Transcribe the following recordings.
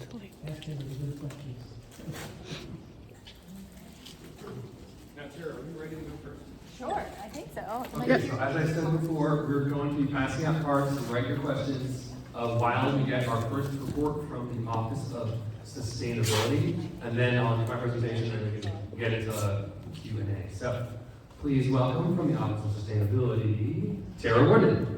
Ask him a good question. Now, Tara, are you ready to go first? Sure, I think so. Okay, so as I said before, we're going to be passing out cards to write your questions while we get our first report from the Office of Sustainability, and then I'll do my presentation and we can get into Q&A. So, please welcome from the Office of Sustainability, Tara Worden.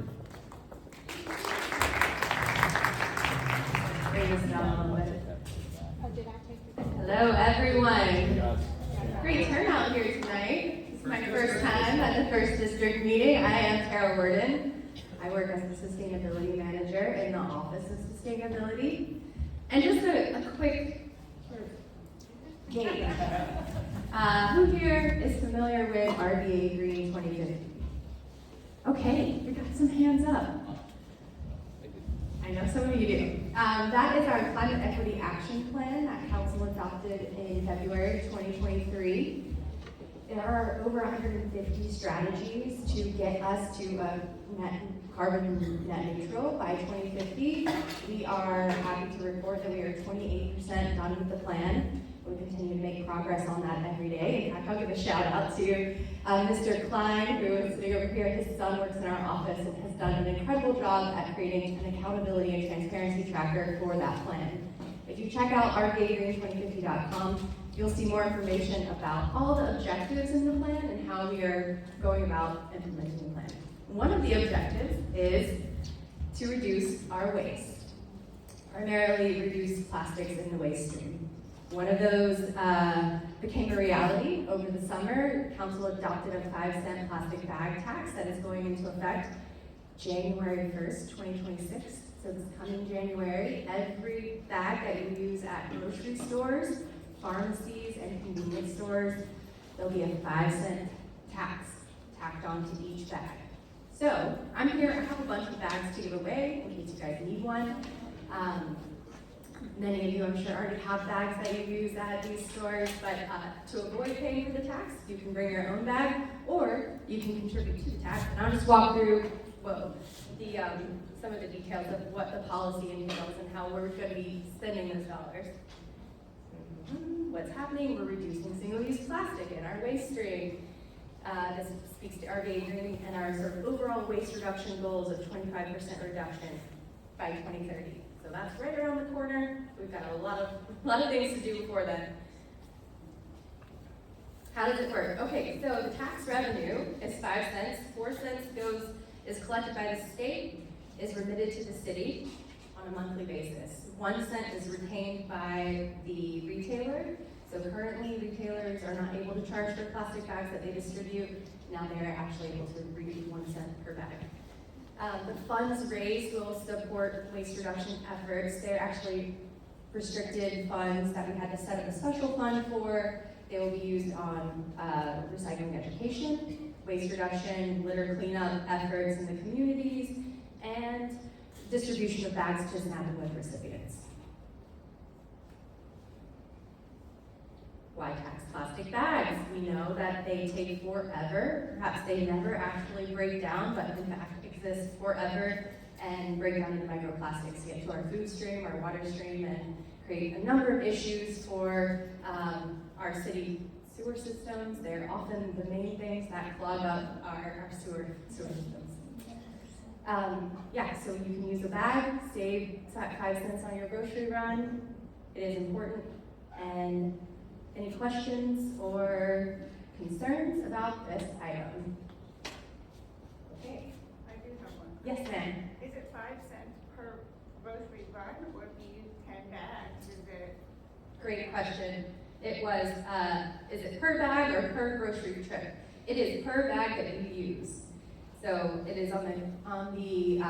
Hello, everyone. Great turnout here tonight. This is my first time at the First District meeting. I am Tara Worden. I work as the Sustainability Manager in the Office of Sustainability. And just a quick game. Who here is familiar with RBA Green 2050? Okay, we got some hands up. I know some of you do. That is our Climate Equity Action Plan that Council adopted in February 2023. There are over 150 strategies to get us to carbon net neutral by 2050. We are happy to report that we are 28% done with the plan. We continue to make progress on that every day. In fact, I'll give a shout out to Mr. Klein, who is sitting over here. His son works in our office and has done an incredible job at creating an accountability and transparency tracker for that plan. If you check out rbagreen2050.com, you'll see more information about all the objectives in the plan and how we are going about implementing the plan. One of the objectives is to reduce our waste, primarily reduce plastics in the waste stream. One of those became a reality over the summer. Council adopted a 5-cent plastic bag tax that is going into effect January 1st, 2026. So this coming January, every bag that you use at grocery stores, pharmacies, and convenience stores, there'll be a 5-cent tax tacked onto each bag. So I'm here, I have a bunch of bags to give away in case you guys need one. Many of you, I'm sure, already have bags that you use at these stores, but to avoid paying for the tax, you can bring your own bag, or you can contribute to the tax. And I'll just walk through some of the details of what the policy entails and how we're going to be spending those dollars. What's happening? We're reducing single-use plastic in our waste stream. This speaks to RBA Green and our sort of overall waste reduction goals of 25% reduction by 2030. So that's right around the corner. We've got a lot of things to do before then. How does it work? Okay, so the tax revenue is 5 cents. 4 cents is collected by the state, is remitted to the city on a monthly basis. 1 cent is retained by the retailer. So currently, retailers are not able to charge for plastic bags that they distribute. Now they're actually able to read 1 cent per bag. The funds raised will support waste reduction efforts. They're actually restricted funds that we had to set up a special fund for. They will be used on recycling education, waste reduction, litter cleanup efforts in the communities, and distribution of bags to inadequate recipients. Why tax plastic bags? We know that they take forever. Perhaps they never actually break down, but in fact exist forever and break down into microplastics, get to our food stream, our water stream, and create a number of issues for our city sewer systems. They're often the main things that clog up our sewer systems. So you can use a bag, save 5 cents on your grocery run. It is important. And any questions or concerns about this item? Okay. I do have one. Yes, ma'am. Is it 5 cents per grocery run, or if you use 10 bags, is it? Great question. It was, is it per bag or per grocery trip? It is per bag that you use. So it is on the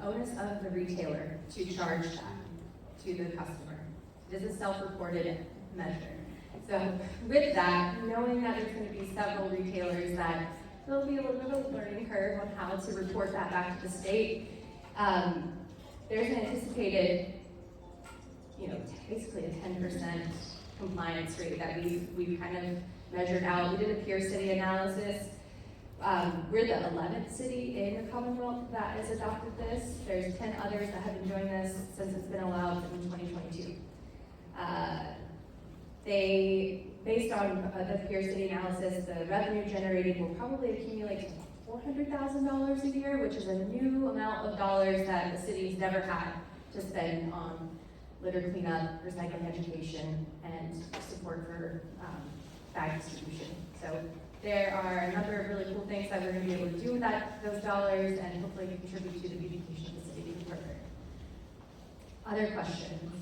onus of the retailer to charge that to the customer. It is a self-reported measure. So with that, knowing that there's going to be several retailers that there'll be a little bit of a learning curve on how to report that back to the state. There's an anticipated, basically a 10% compliance rate that we've kind of measured out. We did a peer city analysis. We're the 11th city in the Commonwealth that has adopted this. There's 10 others that have been doing this since it's been allowed in 2022. Based on the Pierce City analysis, the revenue generated will probably accumulate to $400,000 a year, which is a new amount of dollars that the city's never had to spend on litter cleanup, recycling education, and support for bag distribution. So there are a number of really cool things that we're going to be able to do with those dollars and hopefully contribute to the beautification of the city even further. Other questions?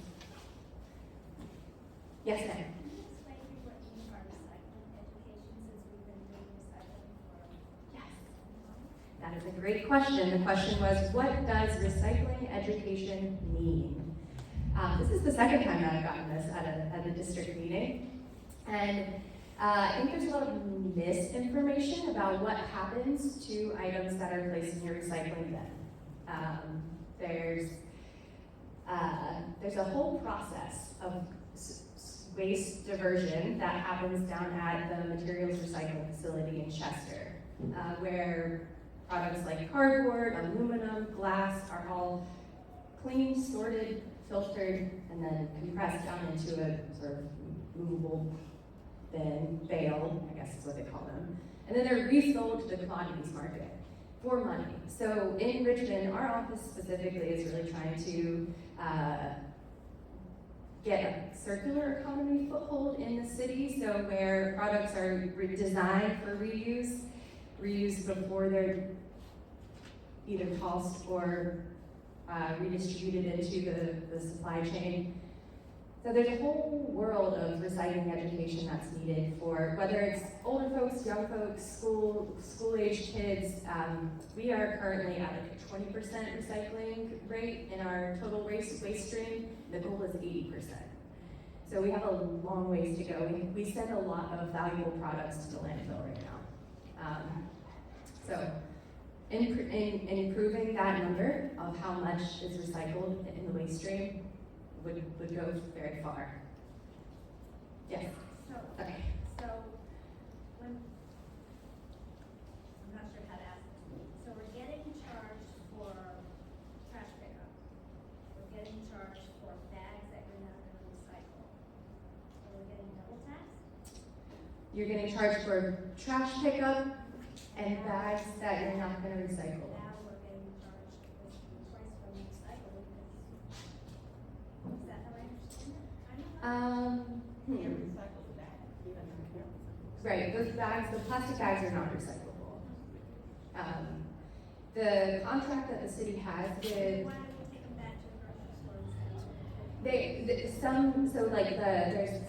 Yes, ma'am. Can you explain to me what you mean by recycling education, since we've been doing recycling for? Yes. That is a great question. The question was, what does recycling education mean? This is the second time that I've gotten this at a district meeting. And I think there's a lot of misinformation about what happens to items that are placed in your recycling bin. There's a whole process of waste diversion that happens down at the materials recycling facility in Chester, where products like cardboard, aluminum, glass are all cleaned, sorted, filtered, and then compressed down into a sort of movable bin, bale, I guess is what they call them. And then they're resold to the commodities market for money. So in Richmond, our office specifically is really trying to get a circular economy foothold in the city, so where products are designed for reuse before they're either tossed or redistributed into the supply chain. So there's a whole world of recycling education that's needed for whether it's older folks, young folks, school-aged kids. We are currently at like a 20% recycling rate in our total waste stream. The goal is 80%. So we have a long ways to go. We send a lot of valuable products to the landfill right now. So in improving that number of how much is recycled in the waste stream would go very far. Yes? Okay. So, when, I'm not sure how to ask this. So we're getting charged for trash pickup. We're getting charged for bags that we're not gonna recycle. So we're getting double taxed? You're getting charged for trash pickup and bags that you're not going to recycle. Now we're getting charged basically twice for recycling. Is that how I understand it? Right, those bags, the plastic bags are not recyclable. The contract that the city has with Why don't we take them back to the grocery store? there's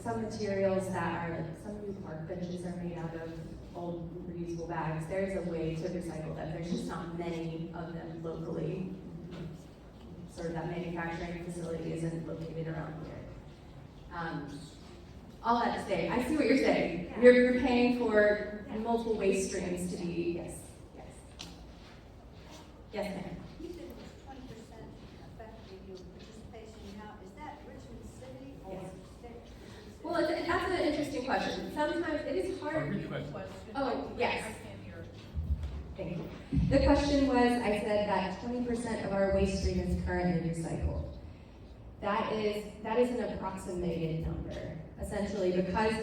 some materials that are like some new park benches are made out of old reusable bags. There's a way to recycle them. There's just not many of them locally. Sort of that manufacturing facility isn't located around here. All that to say, I see what you're saying. You're paying for multiple waste streams to be, yes. Yes, ma'am. You said it was 20% effective your participation. Now, is that Richmond City or Yes. state? Well, that's an interesting question. Sometimes it is hard. Oh, yes. Thank you. The question was, I said that 20% of our waste stream is currently recycled. That is an approximated number. Essentially, because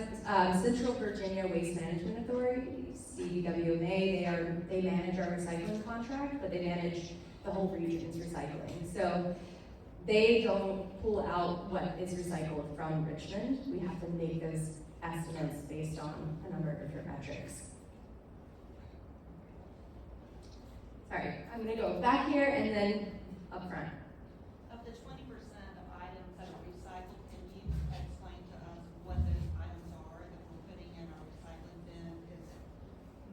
Central Virginia Waste Management Authority, CDWMA, they manage our recycling contract, but they manage the whole region's recycling. So they don't pull out what is recycled from Richmond. We have to make those estimates based on a number of different metrics. Sorry, I'm gonna go back here and then up front. Of the 20% of items that are recycled, can you explain to us what those items are that we're putting in our recycling bin? Is it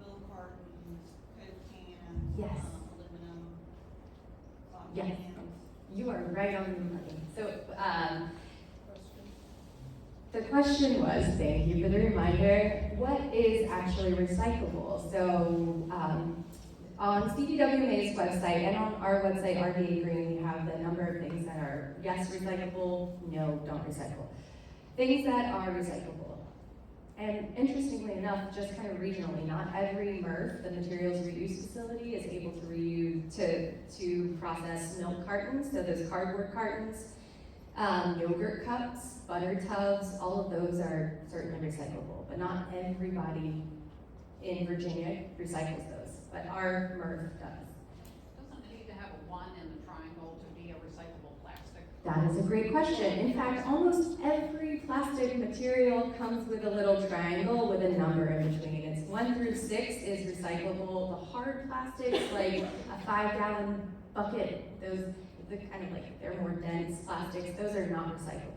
milk cartons, Coke cans? Yes. Aluminum? Yes. Cans? You are right on the money. So, the question was, thank you for the reminder, what is actually recyclable? So, on CDWMA's website and on our website, RDA Green, we have the number of things that are yes recyclable, no, don't recycle. Things that are recyclable. And interestingly enough, just kind of regionally, not every MRF, the materials reuse facility, is able to process milk cartons, so those cardboard cartons. Yogurt cups, butter tubs, all of those are certainly recyclable, but not everybody in Virginia recycles those, but our MRF does. Doesn't it need to have a 1 in the triangle to be a recyclable plastic? That is a great question. In fact, almost every plastic material comes with a little triangle with a number in between. It's 1 through 6 is recyclable. The hard plastics, like a 5-gallon bucket, those, the kind of like, they're more dense plastics, those are not recyclable.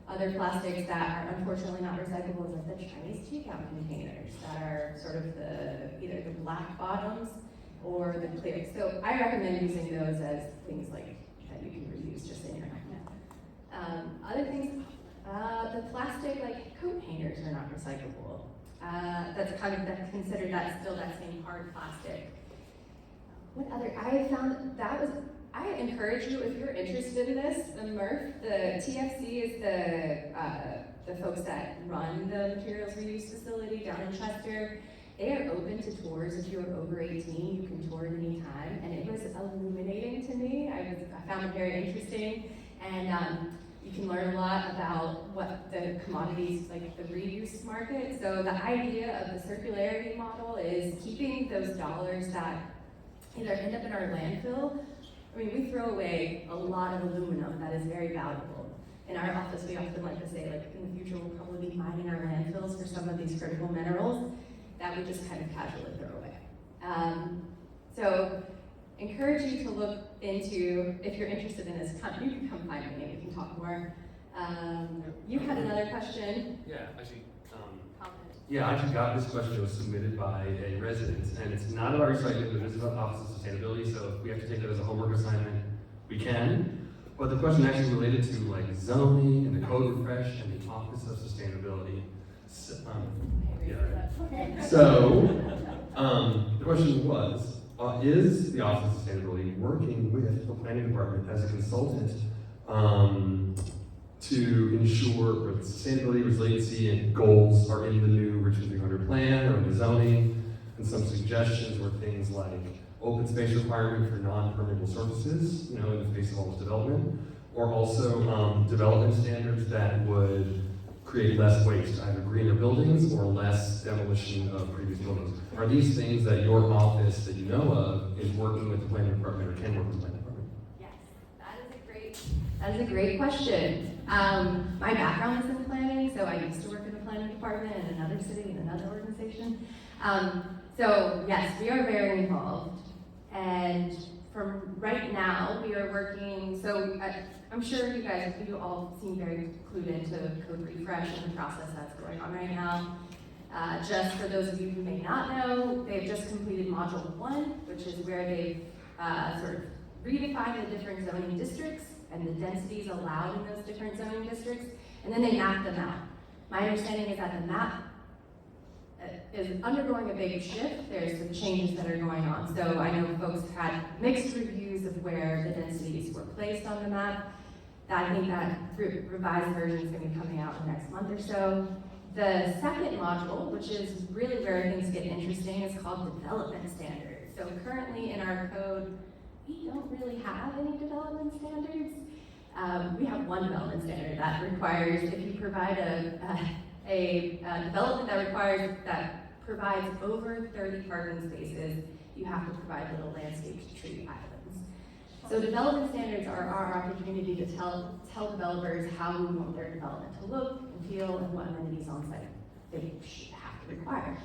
Other plastics that are unfortunately not recyclable is like the Chinese takeout containers that are sort of either the black bottoms or the clear. So I recommend using those as things like that you can reuse just in your home. Other things, the plastic like coat hangers are not recyclable. That's considered that still that same hard plastic. What other? I found that was. I encourage you, if you're interested in this, the MRF, the TFC is the folks that run the materials reuse facility down in Chester. They are open to tours. If you're over 18, you can tour at any time. And it was illuminating to me. I found it very interesting. And you can learn a lot about what the commodities, like the reuse market. So the idea of the circularity model is keeping those dollars that either end up in our landfill. I mean, we throw away a lot of aluminum that is very valuable. In our office, we often like to say, like, in the future, we'll probably be mining our landfills for some of these critical minerals that we just kind of casually throw away. So, encourage you to look into, if you're interested in this, you can come find me and we can talk more. You had another question? Yeah, actually, Comment. yeah, I actually got this question. It was submitted by a resident, and it's not about recycling, but it is about Office of Sustainability, so if we have to take that as a homework assignment, we can. But the question actually related to like zoning and the code refresh and the Office of Sustainability. So, the question was, is the Office of Sustainability working with the Planning Department as a consultant to ensure that sustainability, resiliency, and goals are in the new Richmond 300 plan or in the zoning, and some suggestions were things like open space requirement for non-permeable surfaces, in the face of all this development, or also development standards that would create less waste, either greener buildings or less demolition of previous buildings. Are these things that your office that you know of is working with the planning department or can work with the planning department? Yes, that is a great question. My background is in planning, so I used to work in the planning department in another city, in another organization. So yes, we are very involved. And from right now, we are working, so I'm sure you all seem very clued into code refresh and the process that's going on right now. Just for those of you who may not know, they've just completed Module 1, which is where they've sort of redefined the different zoning districts and the densities allowed in those different zoning districts, and then they map them out. My understanding is that the map is undergoing a big shift. There's some changes that are going on. So I know folks had mixed reviews of where the densities were placed on the map. I think that revised version is going to be coming out in the next month or so. The second module, which is really where things get interesting, is called development standards. So currently in our code, we don't really have any development standards. We have one development standard that requires, if you provide a development that provides over 30 parking spaces, you have to provide little landscaped tree islands. So development standards are our opportunity to tell developers how we want their development to look and feel and what amenities on site they should have to require.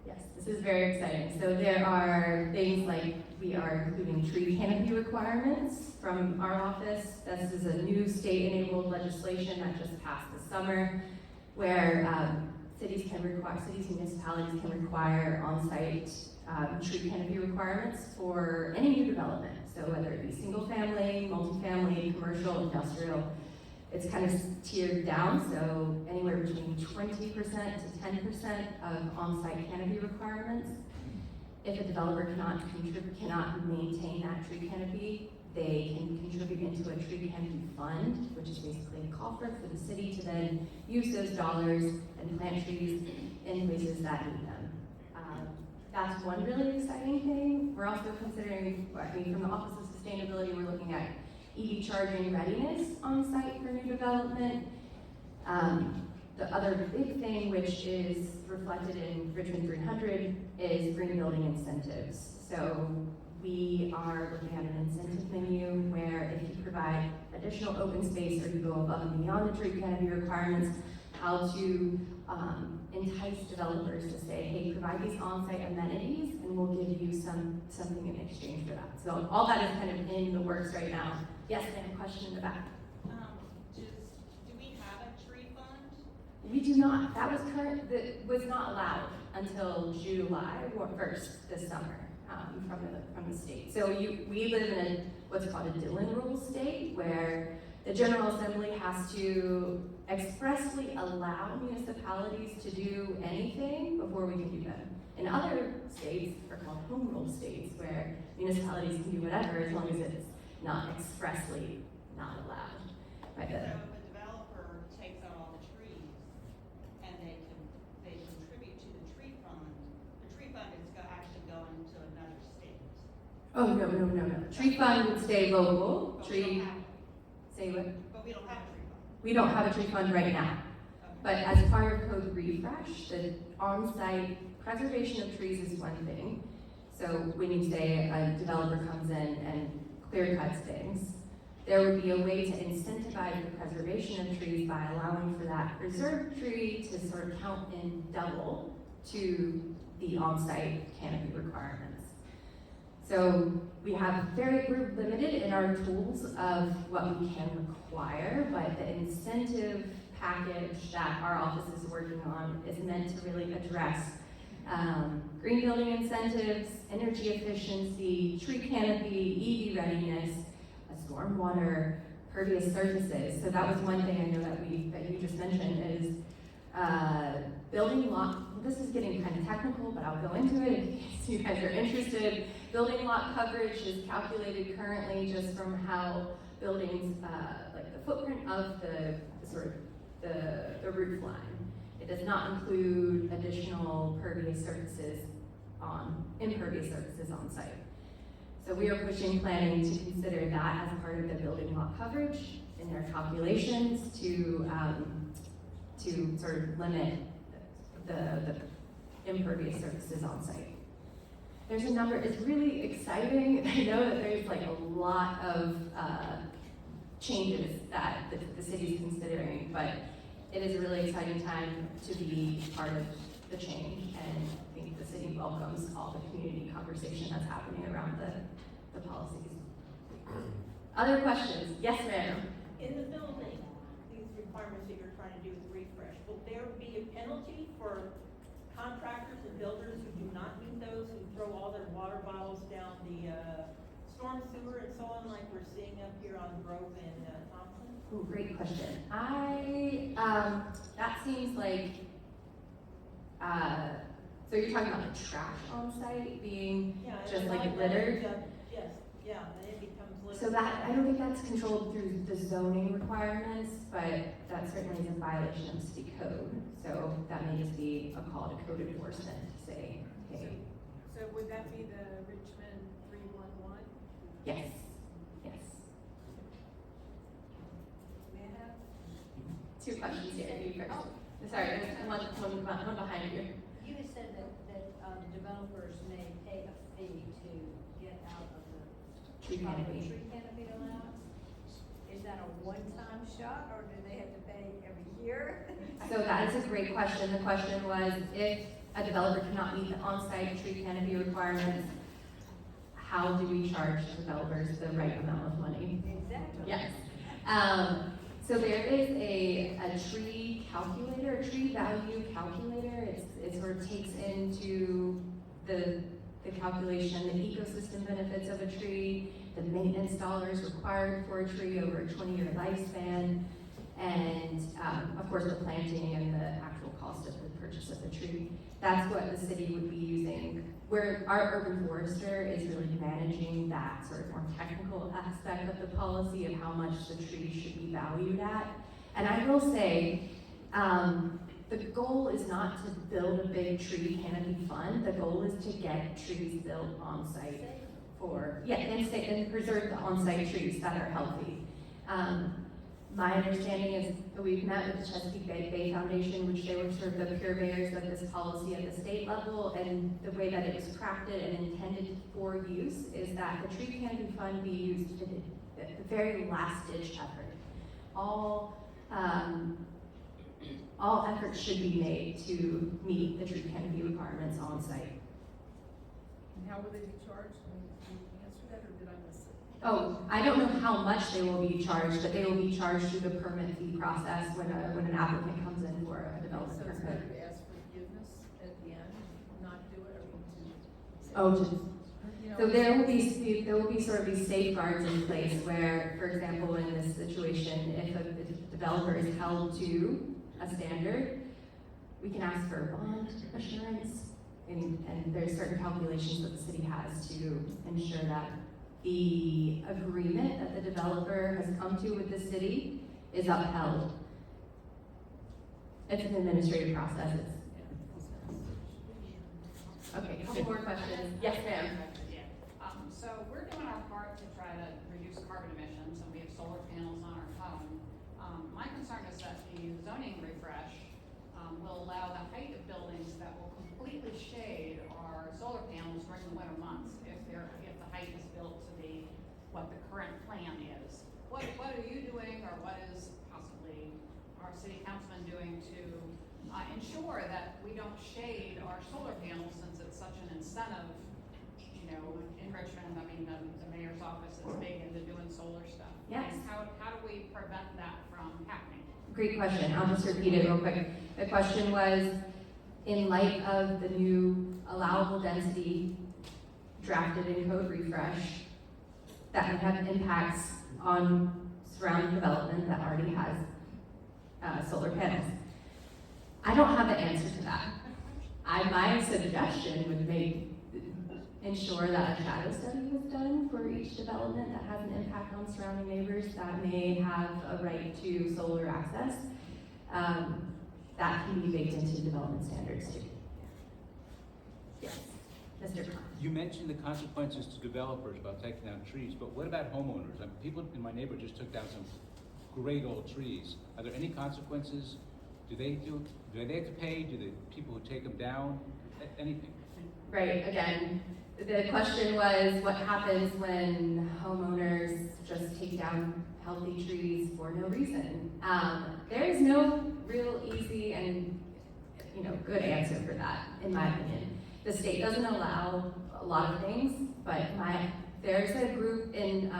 Yes, this is very exciting. So there are things like we are including tree canopy requirements from our office. This is a new state-enabled legislation that just passed this summer, where cities and municipalities can require on-site tree canopy requirements for any new development. So whether it be single-family, multifamily, commercial, industrial, it's kind of tiered down, so anywhere between 20% to 10% of on-site canopy requirements. If a developer cannot maintain that tree canopy, they can contribute into a tree canopy fund, which is basically a coffer for the city to then use those dollars and plant trees in places that need them. That's one really exciting thing. We're also considering, from the Office of Sustainability, we're looking at EV charging readiness on site for new development. The other big thing, which is reflected in Richmond 300, is green building incentives. So we are looking at an incentive menu where if you provide additional open space or you go above and beyond the tree canopy requirements, how to entice developers to say, hey, provide these on-site amenities and we'll give you something in exchange for that. So all that is kind of in the works right now. Yes, ma'am, question in the back. Do we have a tree fund? We do not. That was not allowed until July 1st this summer from the state. So we live in what's called a Dillon Rule state, where the General Assembly has to expressly allow municipalities to do anything before we can do them. In other states are called home rule states, where municipalities can do whatever as long as it's not expressly not allowed by So the. if a developer takes out all the trees and they contribute to the tree fund is actually going to another state. Oh, no. Tree fund would stay local. But we don't Tree, have- say what? But we don't have a tree fund. We don't have a tree fund right now. Okay. But as part of code refresh, the on-site preservation of trees is one thing. So when you say a developer comes in and clear cuts things, there would be a way to incentivize the preservation of trees by allowing for that preserved tree to sort of count in double to the on-site canopy requirements. So we're limited in our tools of what we can require, but the incentive package that our office is working on is meant to really address green building incentives, energy efficiency, tree canopy, EV readiness, stormwater, pervious surfaces. So that was one thing I know that you just mentioned is building lot. This is getting kind of technical, but I'll go into it in case you guys are interested. Building lot coverage is calculated currently just from how buildings, like the footprint of the roof line. It does not include additional impervious surfaces on site. So we are pushing planning to consider that as part of the building lot coverage in their calculations to sort of limit the impervious surfaces on site. There's a number, it's really exciting. I know that there's like a lot of changes that the city is considering, but it is a really exciting time to be part of the change, and I think the city welcomes all the community conversation that's happening around the policies. Other questions? Yes, ma'am. In the building, these requirements that you're trying to do with refresh, will there be a penalty for contractors and builders who do not meet those, who throw all their water bottles down the storm sewer and so on, like we're seeing up here on Grove and Thompson? Ooh, great question. That seems like, so you're talking about the trash on site being Yeah, just it's like littered? Yes, yeah, then it becomes littered. So that, I don't think that's controlled through the zoning requirements, but that certainly is a violation of city code. So that may just be a call to code enforcement to say, hey, So would that be the Richmond 311? yes, yes. May I have? Two questions here, you first. Sorry, there's one behind you. You had said that developers may pay a fee to get out of the Tree canopy. tree canopy allowance. Is that a one-time shot, or do they have to pay every year? So that is a great question. The question was, if a developer cannot meet the on-site tree canopy requirements, how do we charge developers the right amount of money? Exactly. Yes. So there is a tree calculator, a tree value calculator. It sort of takes into the calculation the ecosystem benefits of a tree, the maintenance dollars required for a tree over a 20-year lifespan, and of course the planting and the actual cost of the purchase of the tree. That's what the city would be using, where our urban forester is really managing that sort of more technical aspect of the policy of how much the tree should be valued at. And I will say, the goal is not to build a big tree canopy fund. The goal is to get trees built on site and preserve the on-site trees that are healthy. My understanding is that we've met with the Chesapeake Bay Foundation, which they were sort of the purveyors of this policy at the state level, and the way that it was crafted and intended for use is that the tree canopy fund be used in the very last ditch effort. All efforts should be made to meet the tree canopy requirements on site. And how will they be charged? Can you answer that, or did I miss it? Oh, I don't know how much they will be charged, but they will be charged through the permit fee process when an applicant comes in for a development So it's permit. better to ask for forgiveness at the end, not do it, or to. Oh, You know, so there will be sort of these safeguards in place where, for example, in this situation, if a developer is held to a standard, we can ask for bond assurance, and there's certain calculations that the city has to ensure that the agreement that the developer has come to with the city is upheld. It's an administrative process. Okay, couple more questions. Yes, ma'am. So we're doing our part to try to reduce carbon emissions, and we have solar panels on our home. My concern is that the zoning refresh will allow the height of buildings that will completely shade our solar panels during the winter months if the height is built to the what the current plan is. What are you doing, or what is possibly our city councilman doing to ensure that we don't shade our solar panels, since it's such an incentive? You know, in Richmond, I mean, the mayor's office is big into doing solar stuff. Yes. And how do we prevent that from happening? Great question. I'll just repeat it real quick. The question was, in light of the new allowable density drafted in code refresh, that would have impacts on surrounding development that already has solar panels. I don't have the answer to that. My suggestion would ensure that a shadow study was done for each development that has an impact on surrounding neighbors that may have a right to solar access. That can be baked into development standards too. Yes, Mr. Khan. You mentioned the consequences to developers about taking down trees, but what about homeowners? I mean, people in my neighborhood just took down some great old trees. Are there any consequences? Do they have to pay? Do the people who take them down? Anything? Right, again, the question was what happens when homeowners just take down healthy trees for no reason? There is no real easy and good answer for that, in my opinion. The state doesn't allow a lot of things, but there's a group in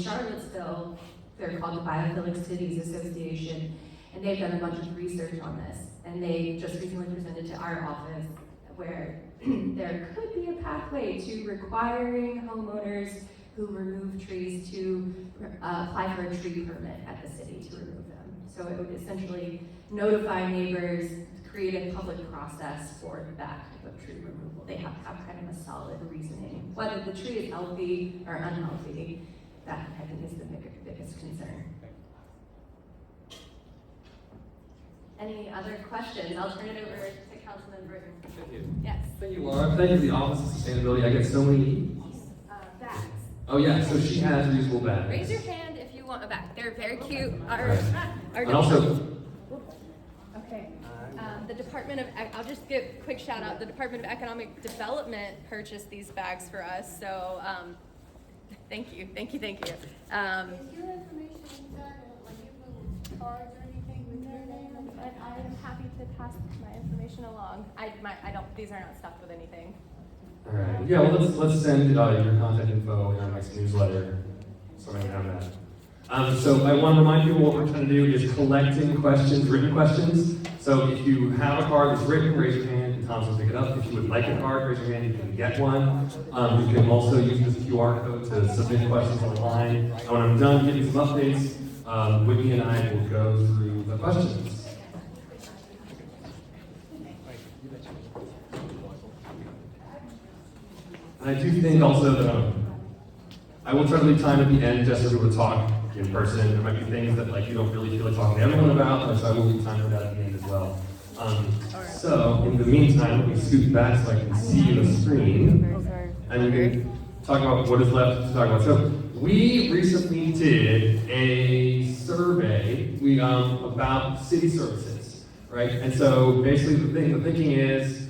Charlottesville, they're called the Biophilic Cities Association, and they've done a bunch of research on this, and they just recently presented to our office where there could be a pathway to requiring homeowners who remove trees to apply for a tree permit at the city to remove them. So it would essentially notify neighbors, create a public process for that type of tree removal. They have to have kind of a solid reasoning. Whether the tree is healthy or unhealthy, that I think is the biggest concern. Any other questions? I'll turn it over to Councilman Britton. Thank you. Yes. Thank you, Laura. Thank you to the Office of Sustainability. I get so many. Bags. Oh yeah, so she has reusable bags. Raise your hand if you want a bag. They're very cute. And also, Okay. The Department of, I'll just give a quick shout out. The Department of Economic Development purchased these bags for us. So, thank you. Is your information done, like you will cards or anything with your name? I am happy to pass my information along. These are not stuffed with anything. all right. Yeah, well, let's send your contact info in our next newsletter, so I can have that. So I want to remind people what we're trying to do is collecting questions, written questions. So if you have a card that's written, raise your hand, and Tom's will pick it up. If you would like a card, raise your hand, you can get one. You can also use this QR code to submit questions online. And when I'm done giving some updates, Whitney and I will go through the questions. And I do think also that I will try to leave time at the end just so we will talk in person. There might be things that you don't really feel like talking to everyone about, so I will leave time for that at the end as well. So in the meantime, let me scoot back so I can see the screen. And we can talk about what is left to talk about. So we recently did a survey about city services, right? And so basically the thinking is,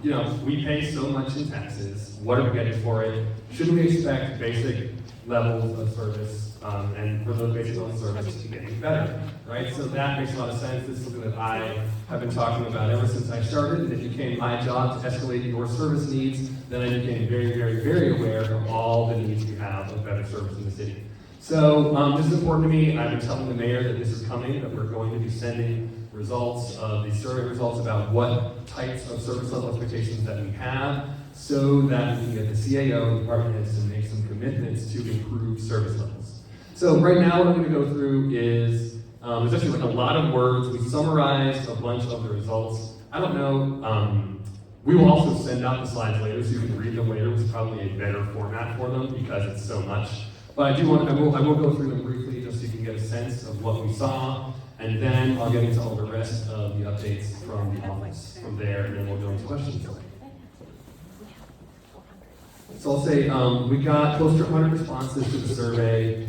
you know, we pay so much in taxes. What are we getting for it? Shouldn't we expect basic levels of service and for those basic levels of service to get better, right? So that makes a lot of sense. This is something that I have been talking about ever since I started, and it became my job to escalate your service needs. Then I became very, very, very aware of all the needs we have of better service in the city. So this is important to me. I've been telling the mayor that this is coming, that we're going to be sending results of these survey results about what types of service level expectations that we have, so that we can get the CAO and department heads to make some commitments to improve service levels. So right now what I'm going to go through is, there's actually like a lot of words. We summarized a bunch of the results. I don't know, we will also send out the slides later so you can read them later, which is probably a better format for them because it's so much. But I will go through them briefly just so you can get a sense of what we saw, and then I'll get into all the rest of the updates from the office from there, and then we'll go into questions. So I'll say we got close to 100 responses to the survey.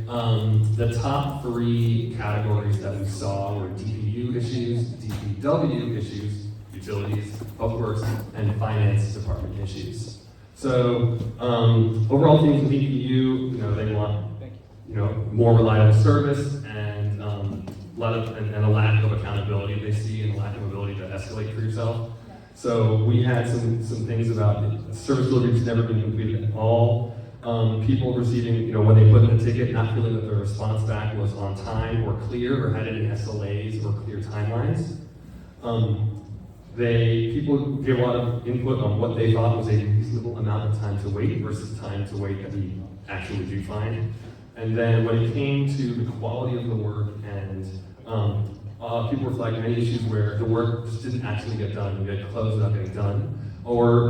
The top 3 categories that we saw were DPU issues, DPW issues, utilities, public works, and finance department issues. So overall themes of DPU, you know, they want, you know, more reliable service and a lack of accountability they see, and a lack of ability to escalate for yourself. So we had some things about service delivery that's never been completed at all. People receiving, you know, when they put in a ticket, not feeling that their response back was on time or clear or had any SLAs or clear timelines. People gave a lot of input on what they thought was a reasonable amount of time to wait versus time to wait that we actually do find. And then when it came to the quality of the work, and people were flagging many issues where the work just didn't actually get done, you get closed without getting done, or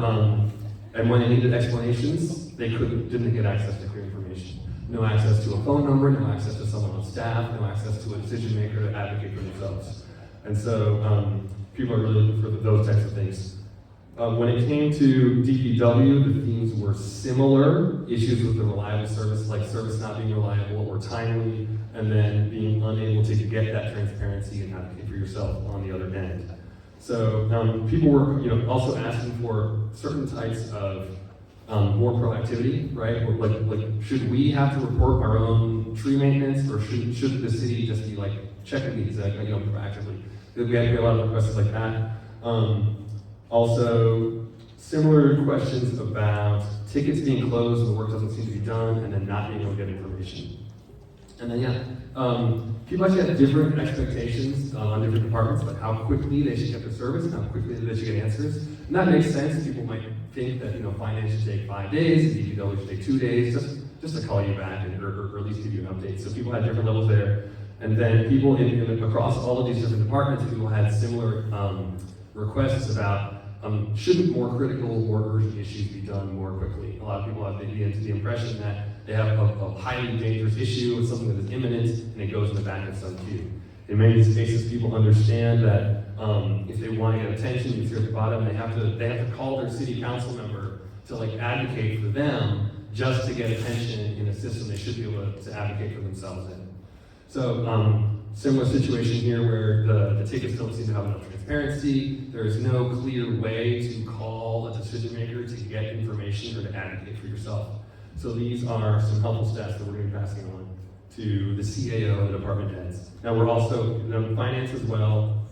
and when they needed explanations, they didn't get access to clear information. No access to a phone number, no access to someone on staff, no access to a decision maker to advocate for themselves. And so people are really looking for those types of things. When it came to DPW, the themes were similar. Issues with the reliable service, like service not being reliable or timely, and then being unable to get that transparency and advocate for yourself on the other end. So people were, you know, also asking for certain types of more proactivity, right? Or like, should we have to report our own tree maintenance, or should the city just be like checking these, you know, proactively? We had a lot of requests like that. Also, similar questions about tickets being closed and the work doesn't seem to be done, and then not being able to get information. And then people actually have different expectations on different departments about how quickly they should get their service and how quickly they should get answers. And that makes sense. People might think that, you know, finance should take 5 days, and DPW should take 2 days, just to call you back and, or at least give you an update. So people had different levels there. And then people across all of these different departments, people had similar requests about shouldn't more critical, more urgent issues be done more quickly? A lot of people have the impression that they have a highly dangerous issue, it's something that is imminent, and it goes in the back of some queue. In many cases, people understand that if they want to get attention, if you're at the bottom, they have to call their city council member to like advocate for them just to get attention in a system they should be able to advocate for themselves in. So similar situation here where the tickets don't seem to have enough transparency. There is no clear way to call a decision maker to get information or to advocate for yourself. So these are some helpful stats that we're going to be passing on to the CAO and the department heads. Now we're also, finance as well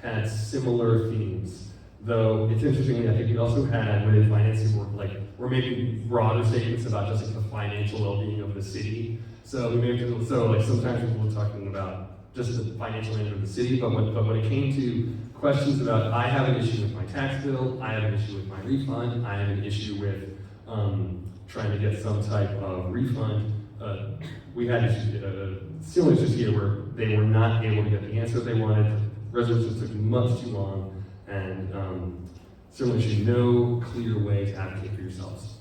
had similar themes. Though it's interesting, I think we also had within finance, we're making broader statements about just like the financial well-being of the city. So sometimes people were talking about just the financial management of the city, but when it came to questions about, I have an issue with my tax bill, I have an issue with my refund, I have an issue with trying to get some type of refund, we had similar issues here where they were not able to get the answer they wanted. Resolutions took much too long, and certainly no clear way to advocate for yourselves.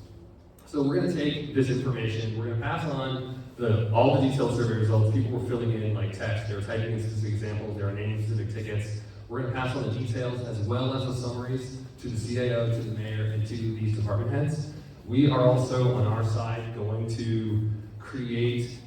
So we're going to take this information, we're going to pass on all the detailed survey results. People were filling in like text, they were typing in specific examples, they were naming specific tickets. We're going to pass on the details as well as the summaries to the CAO, to the mayor, and to these department heads. We are also, on our side, going to create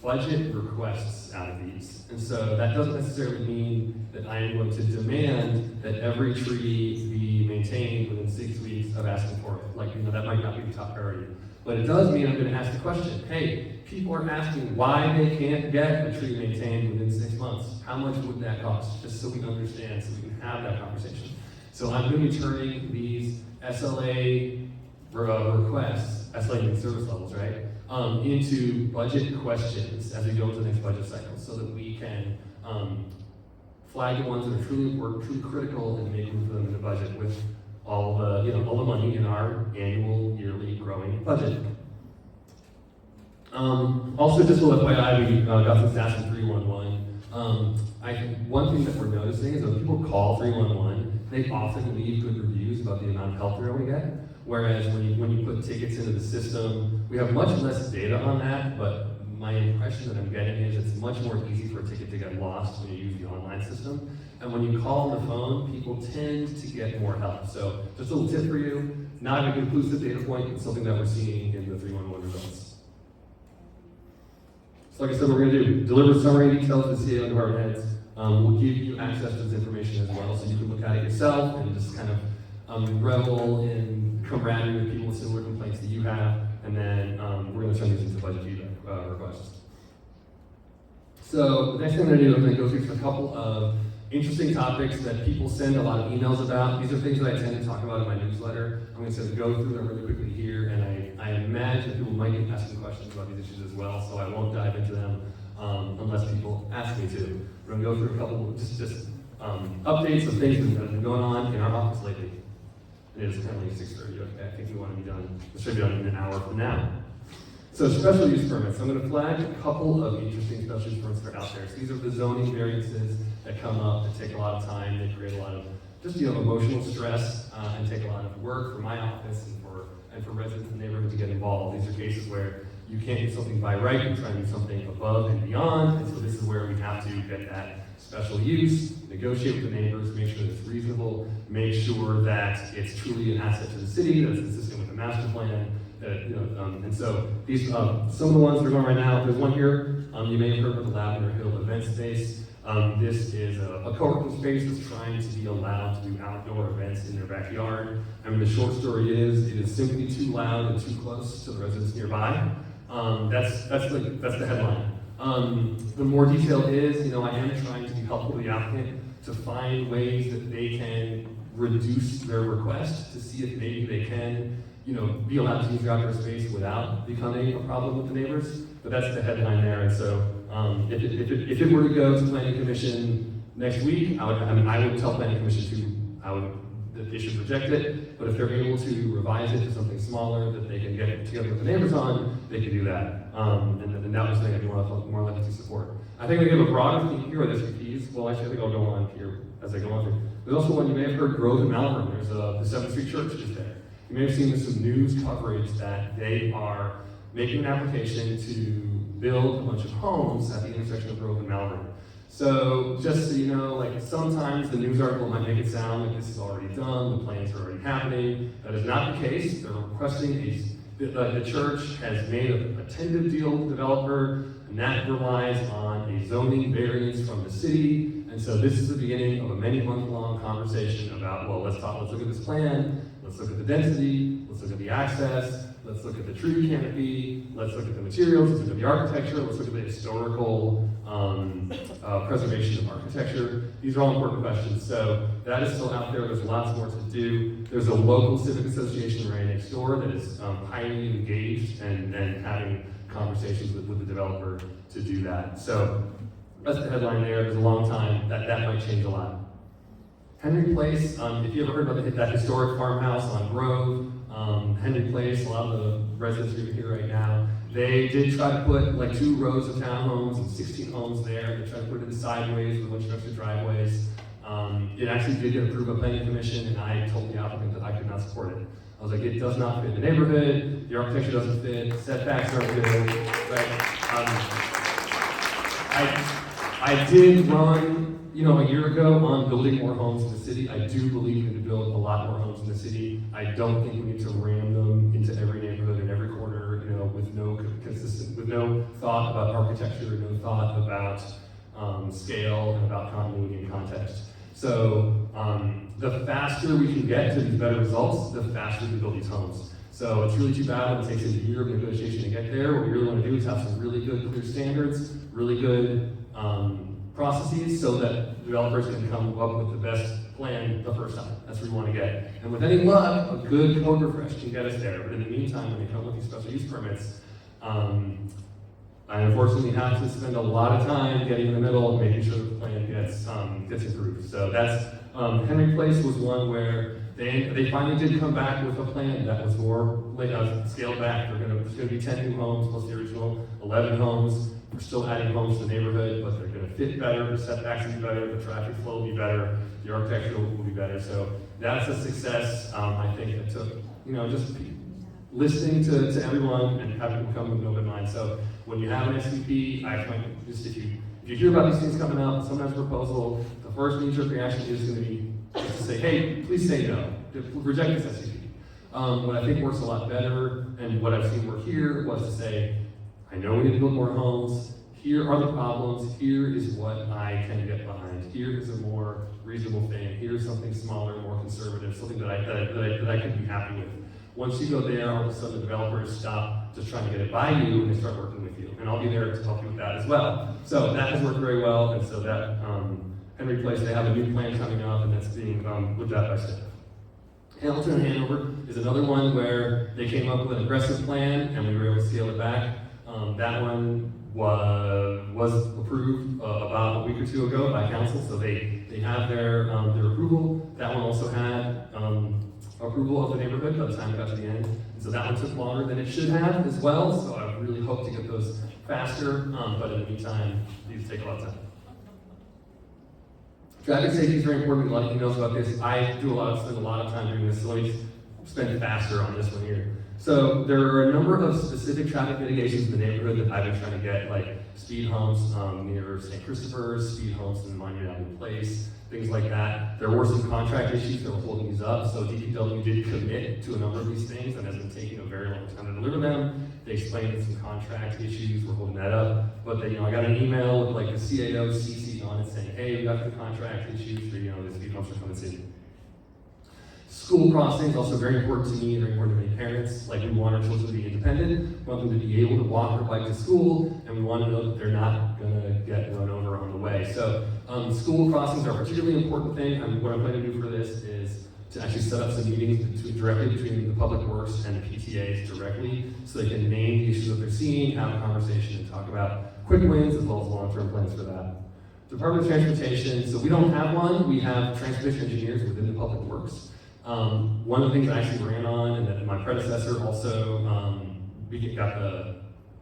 budget requests out of these. And so that doesn't necessarily mean that I am going to demand that every tree be maintained within 6 weeks of asking for it. Like, that might not be the top priority. But it does mean I'm going to ask the question, hey, people are asking why they can't get a tree maintained within 6 months. How much would that cost? Just so we understand, so we can have that conversation. So I'm going to be turning these SLA requests, SLA service levels, right, into budget questions as we go into the next budget cycle, so that we can flag the ones that are truly important, truly critical, and make room for them in the budget with all the, all the money in our annual, yearly growing budget. Also, just a little FYI, we got some stats from 311. I think one thing that we're noticing is when people call 311, they often leave good reviews about the amount of help they're going to get. Whereas when you put tickets into the system, we have much less data on that, but my impression that I'm getting is it's much more easy for a ticket to get lost when you use the online system. And when you call on the phone, people tend to get more help. So just a little tip for you, not a conclusive data point, but something that we're seeing in the 311 results. So like I said, what we're going to do, deliver summary details to the CAO department heads. We'll give you access to this information as well, so you can look at it yourself and just kind of revel in camaraderie with people with similar complaints that you have, and then we're going to turn these into budget feedback requests. So the next thing I'm going to do, I'm going to go through a couple of interesting topics that people send a lot of emails about. These are things that I tend to talk about in my newsletter. I'm going to go through them really quickly here, and I imagine people might be asking questions about these issues as well, so I won't dive into them unless people ask me to. We're going to go through a couple of just updates of things that have been going on in our office lately. It is currently 6:30. Okay, I think we want to be done. This should be done in an hour from now. So special use permits. I'm going to flag a couple of interesting special use permits that are out there. So these are the zoning variances that come up that take a lot of time. They create a lot of just emotional stress and take a lot of work for my office and for residents in the neighborhood to get involved. These are cases where you can't do something by right. You're trying to do something above and beyond. And so this is where we have to get that special use, negotiate with the neighbors, make sure that it's reasonable, make sure that it's truly an asset to the city, that it's consistent with the master plan, that, and so these, some of the ones that are going right now, there's one here, you may have heard of the Lavender Hill event space. This is a co-working space that's trying to be allowed to do outdoor events in their backyard. I mean, the short story is, it is simply too loud and too close to the residents nearby. That's the headline. The more detail is, I am trying to be helpful to the applicant to find ways that they can reduce their request to see if maybe they can, be allowed to use their outdoor space without becoming a problem with the neighbors. But that's the headline there. And so, if it were to go to Planning Commission next week, I would tell Planning Commission that they should reject it. But if they're able to revise it to something smaller that they can get together with the neighbors on, they can do that. And that was the thing I'd be more likely to support. I think I give a broader theme here with SVPs. Well, actually, I think I'll go on here as I go on through. There's also one you may have heard, Grove in Malvern. There's the 7th Street Church is there. You may have seen some news coverage that they are making an application to build a bunch of homes at the intersection of Grove and Malvern. So just so you know, sometimes the news article might make it sound like this is already done, the plans are already happening. That is not the case. They're requesting the church has made a tentative deal with the developer, and that relies on a zoning variance from the city. And so this is the beginning of a many-month-long conversation about, well, let's look at this plan, let's look at the density, let's look at the access, let's look at the tree canopy, let's look at the materials, let's look at the architecture, let's look at the historical preservation of architecture. These are all important questions. So that is still out there. There's lots more to do. There's a local civic association right next door that is highly engaged and having conversations with the developer to do that. So that's the headline there. There's a long time. That might change a lot. Henry Place, if you ever heard about that historic farmhouse on Grove, Henry Place, a lot of the residents who are here right now, they did try to put 2 rows of townhomes and 16 homes there. They tried to put it in sideways with a bunch of extra driveways. It actually did get approved by Planning Commission, and I told the applicant that I could not support it. I was like, it does not fit the neighborhood, the architecture doesn't fit, setbacks aren't good, right? I did run, a year ago on building more homes in the city. I do believe we need to build a lot more homes in the city. I don't think we need to ram them into every neighborhood and every corner, with no thought about architecture, no thought about scale and about continuity and context. So the faster we can get to these better results, the faster we build these homes. So it's really too bad when it takes a year of negotiation to get there. What we really want to do is have some really good, clear standards, really good processes, so that developers can come up with the best plan the first time. That's where we want to get. And with any luck, a good code refresh can get us there. But in the meantime, when they come with these special use permits, I unfortunately have to spend a lot of time getting in the middle and making sure the plan gets approved. So that's Henry Place was one where they finally did come back with a plan that was more scaled back. There's going to be 10 new homes plus the original 11 homes. We're still adding homes to the neighborhood, but they're going to fit better. The setbacks will be better. The traffic flow will be better. The architecture will be better. So that's a success. I think it took just listening to everyone and having them come with an open mind. So when you have an SVP, I find just if you hear about these things coming out, sometimes proposal, the first knee-jerk reaction is going to be just to say, hey, please say no, reject this SVP. What I think works a lot better, and what I've seen work here, was to say, I know we need to build more homes. Here are the problems. Here is what I can get behind. Here is a more reasonable thing. Here's something smaller, more conservative, something that I could be happy with. Once you go there, all of a sudden the developers stop just trying to get it by you and they start working with you. And I'll be there to help you with that as well. So that has worked very well. And so that Henry Place, they have a new plan coming up, and that's being looked at by staff. Hamilton and Hanover is another one where they came up with an aggressive plan and we were able to scale it back. That one was approved about a week or two ago by council, so they have their approval. That one also had approval of the neighborhood by the time it got to the end. And so that one took longer than it should have as well, so I really hope to get those faster, but in the meantime, these take a lot of time. Traffic safety is very important. A lot of you knows about this. I spend a lot of time doing this, so let me spend faster on this one here. So there are a number of specific traffic mitigations in the neighborhood that I've been trying to get, like speed humps near St. Christopher's, speed humps in Monument Avenue Place, things like that. There were some contract issues that were holding these up, so DPW did commit to a number of these things and has been taking a very long time to deliver them. They explained that some contract issues were holding that up, but I got an email with like the CAO CC'd on it saying, hey, we got the contract issues for, the speed humps are coming soon. School crossings, also very important to me, very important to many parents. Like, we want our children to be independent, we want them to be able to walk or bike to school, and we want to know that they're not going to get run over on the way. So school crossings are a particularly important thing. What I'm going to do for this is to actually set up some meetings directly between the Public Works and the PTAs directly, so they can name the issues that they're seeing, have a conversation, and talk about quick wins as well as long-term plans for that. Department of Transportation, so we don't have one. We have transportation engineers within the Public Works. One of the things I actually ran on, and that my predecessor also got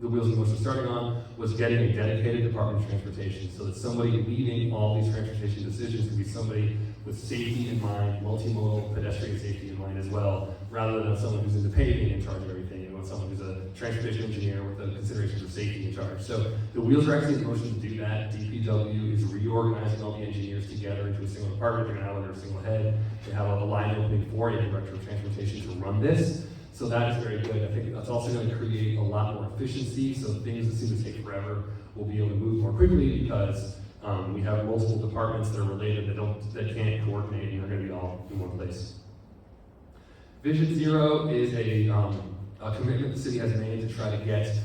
the wheels in motion starting on, was getting a dedicated Department of Transportation, so that somebody leading all these transportation decisions could be somebody with safety in mind, multimodal pedestrian safety in mind as well, rather than someone who's into paving in charge of everything. Someone who's a transportation engineer with the considerations of safety in charge. So the wheels are actually in motion to do that. DPW is reorganizing all the engineers together into a single department. They're going to have under a single head. They have a line opening for a director of transportation to run this. So that is very good. I think that's also going to create a lot more efficiency. So things that seem to take forever will be able to move more quickly because we have multiple departments that are related that can't coordinate, and they're going to be all in one place. Vision Zero is a commitment the city has made to try to get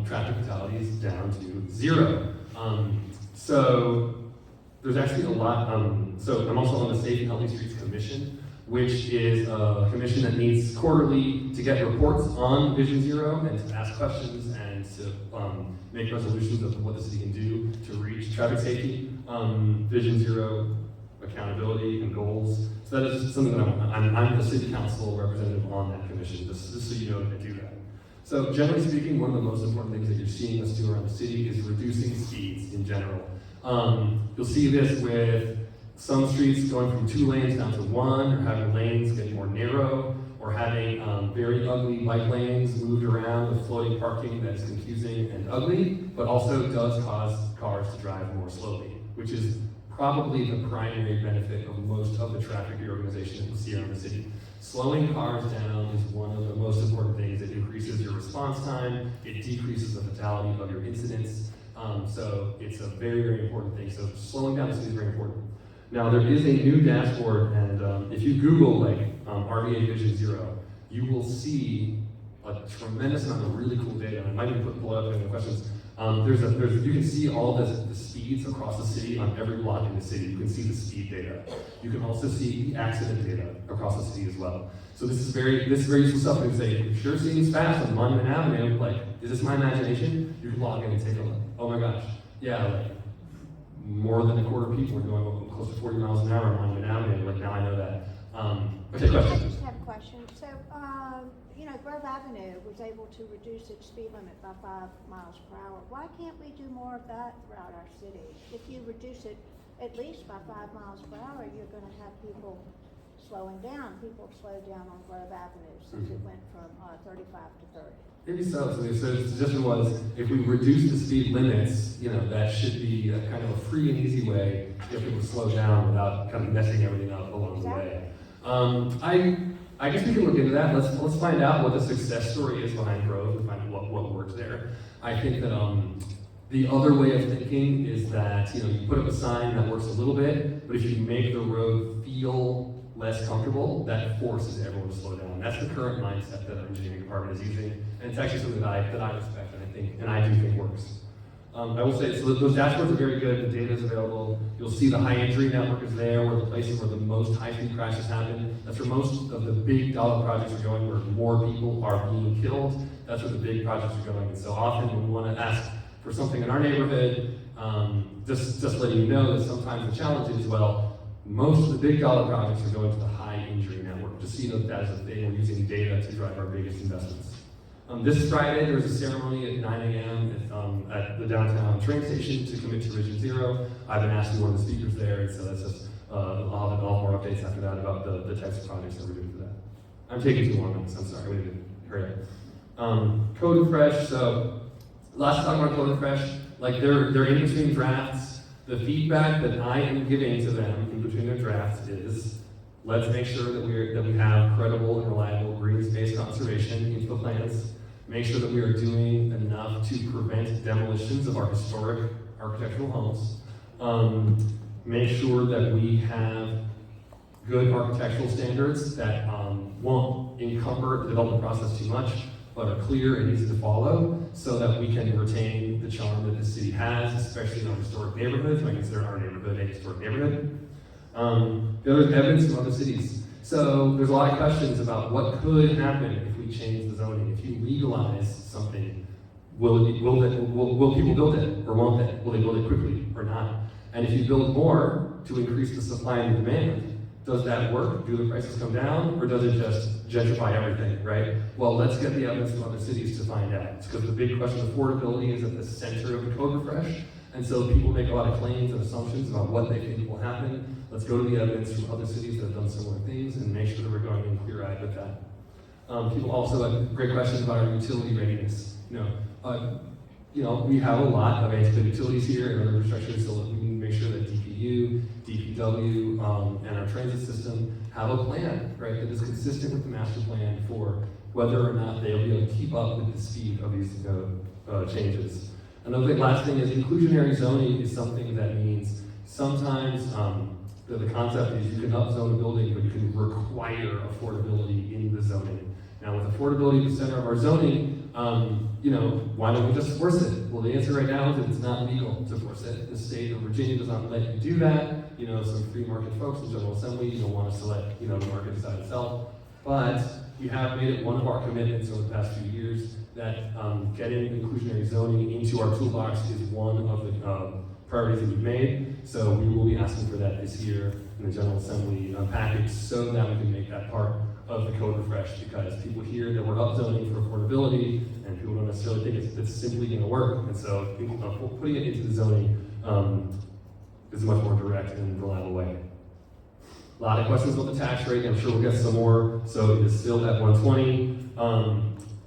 traffic fatalities down to zero. So there's actually a lot, so I'm also on the Safe and Healthy Streets Commission, which is a commission that meets quarterly to get reports on Vision Zero and to ask questions and to make resolutions of what the city can do to reach traffic safety, Vision Zero accountability and goals. So that is something that I'm the city council representative on that commission, just so you know that I do that. So generally speaking, one of the most important things that you're seeing us do around the city is reducing speeds in general. You'll see this with some streets going from 2 lanes down to 1, or having lanes getting more narrow, or or having very ugly bike lanes moved around with floating parking that is confusing and ugly, but also does cause cars to drive more slowly, which is probably the primary benefit of most of the traffic reorganization that we see around the city. Slowing cars down is one of the most important things. It increases your response time, it decreases the fatality of your incidents. So it's a very, very important thing. So slowing down the city is very important. Now there is a new dashboard, and if you Google RVA Vision Zero, you will see a tremendous amount of really cool data. I might even pull it up in the questions. You can see all the speeds across the city on every block in the city. You can see the speed data. You can also see the accident data across the city as well. So this is very useful stuff. You can say, if you're seeing this fast on Monument Avenue, is this my imagination? You can log in and take a look. Oh my gosh, yeah, more than a quarter of people are going close to 40 miles an hour on Monument Avenue. Now I know that. Okay, I question. just have a question. So, Grove Avenue was able to reduce its speed limit by 5 miles per hour. Why can't we do more of that throughout our city? If you reduce it at least by 5 miles per hour, you're gonna have people slowing down. People slow down on Grove Avenue since it went from 35 to 30. Maybe so. So the suggestion was, if we reduce the speed limits, that should be a kind of a free and easy way to get people to slow down without kind of messing everything up along the way. I guess we can look into that. Let's find out what the success story is behind Grove and find out what works there. I think that the other way of thinking is that you put up a sign that works a little bit, but if you make the road feel less comfortable, that forces everyone to slow down. That's the current mindset that our engineering department is using, and it's actually something that I respect and I do think works. I will say, so those dashboards are very good, the data is available. You'll see the high injury network is there, where the places where the most high-speed crashes happen. That's where most of the big dollar projects are going, where more people are being killed. That's where the big projects are going. And so often when we want to ask for something in our neighborhood, just letting you know that sometimes the challenge is, most of the big dollar projects are going to the high injury network. Just so you know that as a thing, we're using data to drive our biggest investments. This Friday, there's a ceremony at 9 a.m. At the downtown train station to commit to Vision Zero. I've been asked to be one of the speakers there, and so that's just, I'll have all more updates after that about the types of projects that we're doing for that. I'm taking too long on this, I'm sorry, we need to hurry up. Code Refresh, so last time about Code Refresh, they're in between drafts. The feedback that I am giving to them in between their drafts is, let's make sure that we have credible and reliable green space conservation into the plans. Make sure that we are doing enough to prevent demolitions of our historic architectural homes. Make sure that we have good architectural standards that won't encumber the development process too much, but are clear and easy to follow, so that we can retain the charm that the city has, especially in our historic neighborhoods. I consider our neighborhood a historic neighborhood. The other is evidence from other cities. So there's a lot of questions about what could happen if we change the zoning. If you legalize something, will people build it, or won't they? Will they build it quickly or not? And if you build more to increase the supply and demand, does that work? Do the prices come down, or does it just gentrify everything, right? Well, let's get the evidence from other cities to find out. It's because the big question of affordability is at the center of the Code Refresh, and so people make a lot of claims and assumptions about what they think will happen. Let's go to the evidence from other cities that have done similar things and make sure that we're going in clear-eyed with that. People also have great questions about our utility readiness. We have a lot of antiquated utilities here and other infrastructure, so we need to make sure that DPU, DPW, and our transit system have a plan, right, that is consistent with the master plan for whether or not they'll be able to keep up with the speed of these changes. Another last thing is inclusionary zoning is something that means sometimes the concept is you can upzone a building, but you can require affordability in the zoning. Now, with affordability at the center of our zoning, why don't we just force it? Well, the answer right now is that it's not legal to force it. The state of Virginia does not let you do that. Some free market folks in General Assembly don't want us to let the market decide itself. But we have made it one of our commitments over the past few years that getting inclusionary zoning into our toolbox is one of the priorities that we've made. So we will be asking for that this year in the General Assembly package, so that we can make that part of the Code Refresh, because people hear that we're upzoning for affordability, and people don't necessarily think it's simply going to work. And so putting it into the zoning is a much more direct and reliable way. A lot of questions about the tax rate, I'm sure we'll get some more, so it is still at 120.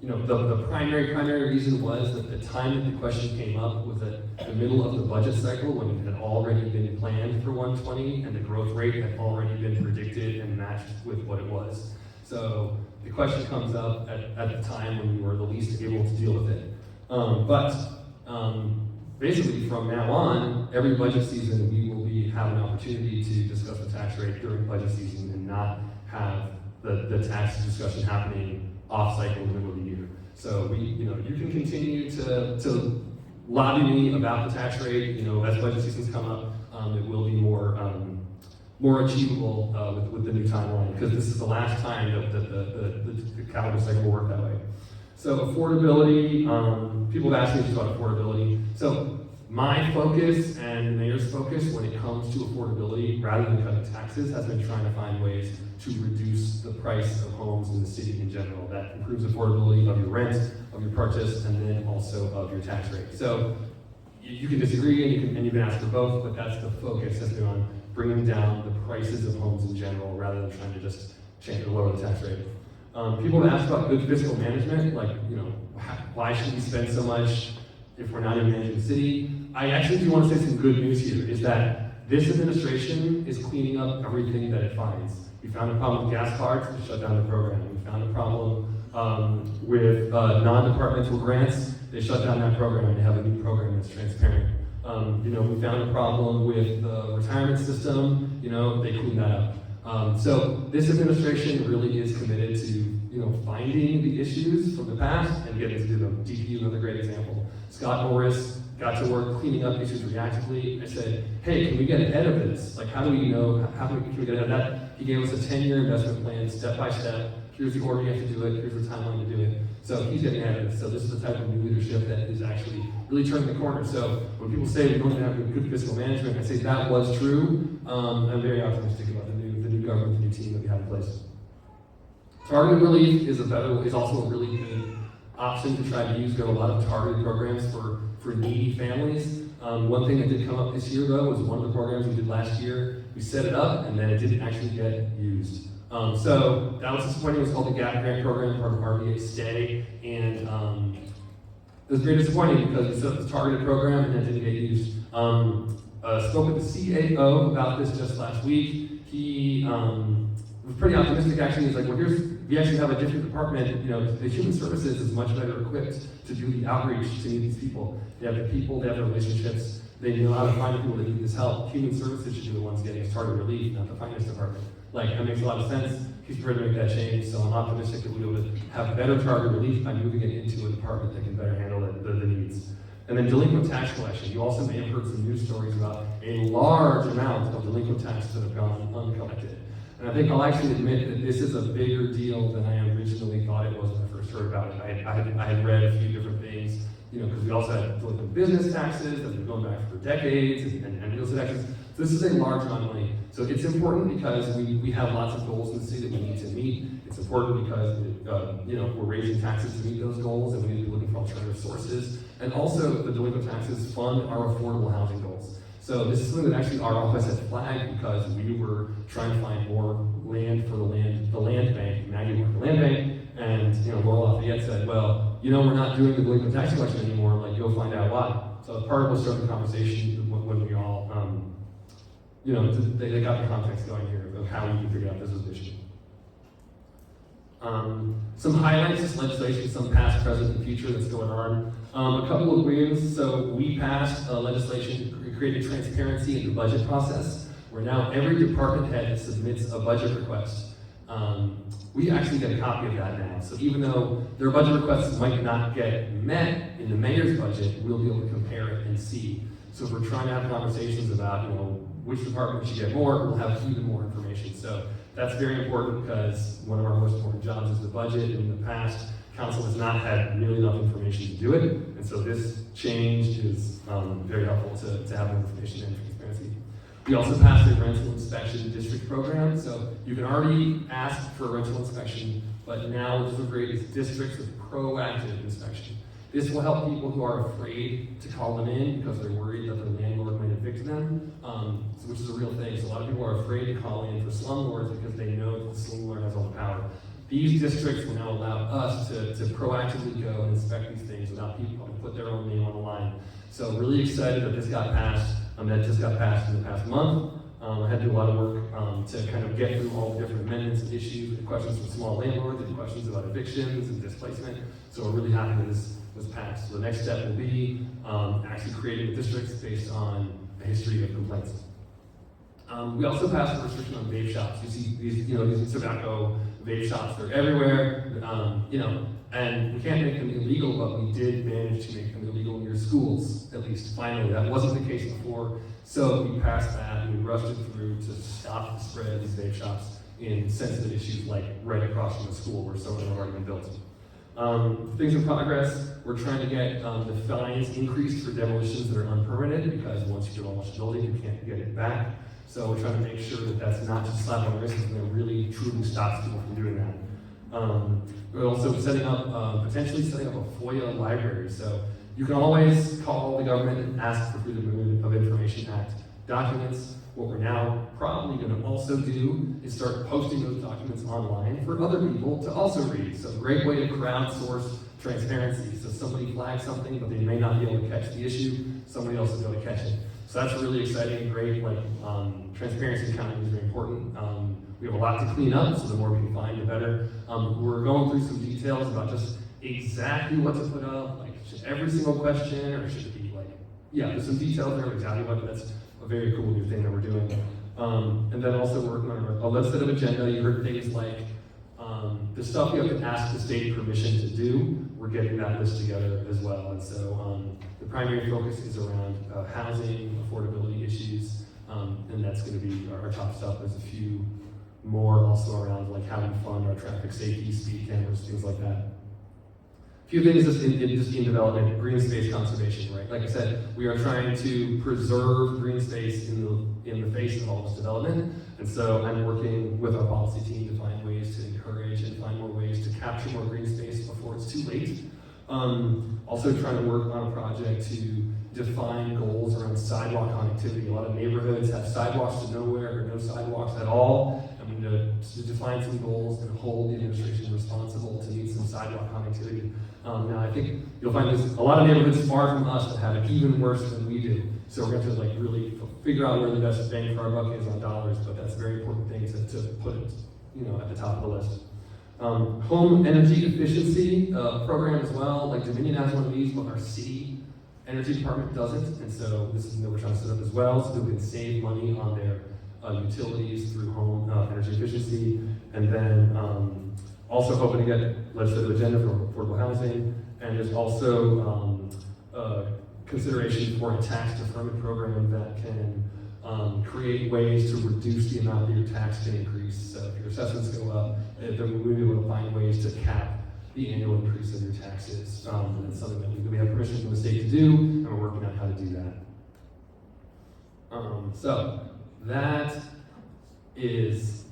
The primary reason was that the time that the question came up was at the middle of the budget cycle when it had already been planned for 120 and the growth rate had already been predicted and matched with what it was. So the question comes up at the time when we were the least able to deal with it. Basically from now on, every budget season we will have an opportunity to discuss the tax rate during budget season and not have the tax discussion happening off cycle in the middle of the year. So you can continue to lobby me about the tax rate. As budget seasons come up, it will be more achievable with the new timeline, because this is the last time that the calendar cycle will work that way. So affordability, people have asked me about affordability. So my focus and the mayor's focus when it comes to affordability, rather than cutting taxes, has been trying to find ways to reduce the price of homes in the city in general. That improves affordability of your rent, of your purchase, and then also of your tax rate. So you can disagree and you can ask for both, but that's the focus has been on bringing down the prices of homes in general, rather than trying to just change or lower the tax rate. People have asked about good fiscal management, like, why should we spend so much if we're not even managing the city? I actually do want to say some good news here, is that this administration is cleaning up everything that it finds. We found a problem with gas cards, we shut down the program. We found a problem with non-departmental grants, they shut down that program and they have a new program that's transparent. We found a problem with the retirement system, they cleaned that up. So this administration really is committed to, finding the issues from the past and getting to them. DPU, another great example. Scott Morris got to work cleaning up issues reactively. I said, hey, can we get ahead of this? Like, how do we know, can we get ahead of that? He gave us a 10-year investment plan, step by step. Here's the order you have to do it, here's the timeline to do it. So he's getting ahead of it. So this is the type of new leadership that is actually really turning the corner. So when people say we don't have good fiscal management, I say that was true. I'm very optimistic about the new government, the new team that we have in place. Targeted relief is also a really good option to try to use. There are a lot of targeted programs for needy families. One thing that did come up this year, though, was one of the programs we did last year. We set it up, and then it didn't actually get used. So that was disappointing. It was called the GAP Grant Program, part of RVA Stay, and it was very disappointing because we set up this targeted program and it didn't get used. Spoke with the CAO about this just last week. He was pretty optimistic, actually. He's like, well, we actually have a different department. The human services is much better equipped to do the outreach to meet these people. They have the people, they have the relationships, they know how to find the people that need this help. Human services should be the ones getting us targeted relief, not the finance department. That makes a lot of sense. He's prepared to make that change, so I'm optimistic that we'll be able to have better targeted relief by moving it into a department that can better handle the needs. And then delinquent tax collection. You also may have heard some news stories about a large amount of delinquent taxes that have gone uncollected. And I think I'll actually admit that this is a bigger deal than I originally thought it was when I first heard about it. I had read a few different things, because we also had delinquent business taxes that have been going back for decades, and real estate taxes. So this is a large amount of money. So it's important because we have lots of goals in the city that we need to meet. It's important because we're raising taxes to meet those goals, and we need to be looking for alternative sources. And also, the delinquent taxes fund our affordable housing goals. So this is something that actually our office had flagged because we were trying to find more land for the land bank. Maggie worked the land bank, and Laurel Lafayette said, well, we're not doing the delinquent tax collection anymore. Go find out why. So part of what started the conversation when we all, they got the context going here of how we can figure out this was an issue. Some highlights, this legislation, some past, present, and future that's going on. A couple of wins. So we passed legislation to create a transparency in the budget process, where now every department head submits a budget request. We actually get a copy of that now. So even though their budget requests might not get met in the mayor's budget, we'll be able to compare it and see. So if we're trying to have conversations about, which department should get more, we'll have even more information. So that's very important because one of our most important jobs is the budget. In the past, council has not had nearly enough information to do it. And so this change is very helpful to have more information and transparency. We also passed a rental inspection district program. So you can already ask for a rental inspection, but now this will create districts with proactive inspection. This will help people who are afraid to call them in because they're worried that their landlord might evict evict them, which is a real thing. So a lot of people are afraid to call in for slumlords because they know that the slumlord has all the power. These districts will now allow us to proactively go and inspect these things without people having to put their own name on the line. So really excited that this got passed. That just got passed in the past month. I had to do a lot of work to kind of get through all the different amendments and issues, and questions from small landlords, and questions about evictions and displacement. So we're really happy that this was passed. So the next step will be actually creating districts based on a history of complaints. We also passed a restriction on vape shops. You see these tobacco vape shops, they're everywhere, and we can't make them illegal, but we did manage to make them illegal in your schools, at least finally. That wasn't the case before, so we passed that and we rushed it through to stop the spread of these vape shops in sensitive issues like right across from the school where some of them have already been built. Things in progress, we're trying to get the fines increased for demolitions that are unpermitted, because once you demolish a building, you can't get it back. So we're trying to make sure that that's not just a slap on the wrist, and it really truly stops people from doing that. We're also potentially setting up a FOIA library. So you can always call the government and ask for Freedom of Information Act documents. What we're now probably going to also do is start posting those documents online for other people to also read. So a great way to crowdsource transparency. So somebody flags something, but they may not be able to catch the issue. Somebody else will be able to catch it. So that's really exciting and great. Transparency and accounting is very important. We have a lot to clean up, so the more we can find, the better. We're going through some details about just exactly what to put up, like should every single question, or should it be there's some details there of exactly what. That's a very cool new thing that we're doing. And then also working on a legislative agenda. You heard things like the stuff you have to ask the state permission to do. We're getting that list together as well. And so the primary focus is around housing, affordability issues, and that's going to be our top stuff. There's a few more also around like how we fund our traffic safety, speed cameras, things like that. A few things just in development, green space conservation, right? Like I said, we are trying to preserve green space in the face of all this development. And so I'm working with our policy team to find ways to encourage and find more ways to capture more green space before it's too late. Also trying to work on a project to define goals around sidewalk connectivity. A lot of neighborhoods have sidewalks to nowhere or no sidewalks at all. I'm going to define some goals and hold the administration responsible to meet some sidewalk connectivity. Now I think you'll find there's a lot of neighborhoods far from us that have it even worse than we do. So we're going to really figure out where the best bang for our buck is on dollars, but that's a very important thing to put it, at the top of the list. Home energy efficiency program as well. Like Dominion has one of these, but our city energy department doesn't, and so this is something we're trying to set up as well, so we can save money on their utilities through home energy efficiency, and then also hoping to get legislative agenda for affordable housing, and there's also consideration for a tax deferment program that can create ways to reduce the amount that your tax can increase. So if your assessments go up, then we'll be able to find ways to cap the annual increase of your taxes. That's something that we have permission from the state to do, and we're working on how to do that. So that is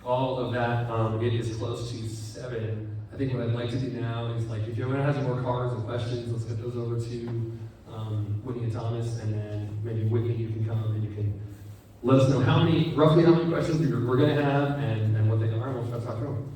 all of that. It is close to 7. I think what I'd like to do now is if anyone has more cards and questions, let's get those over to Whitney and Thomas, and then maybe Whitney, you can come and you can let us know roughly how many questions we're going to have and what they are, and we'll try to talk through them.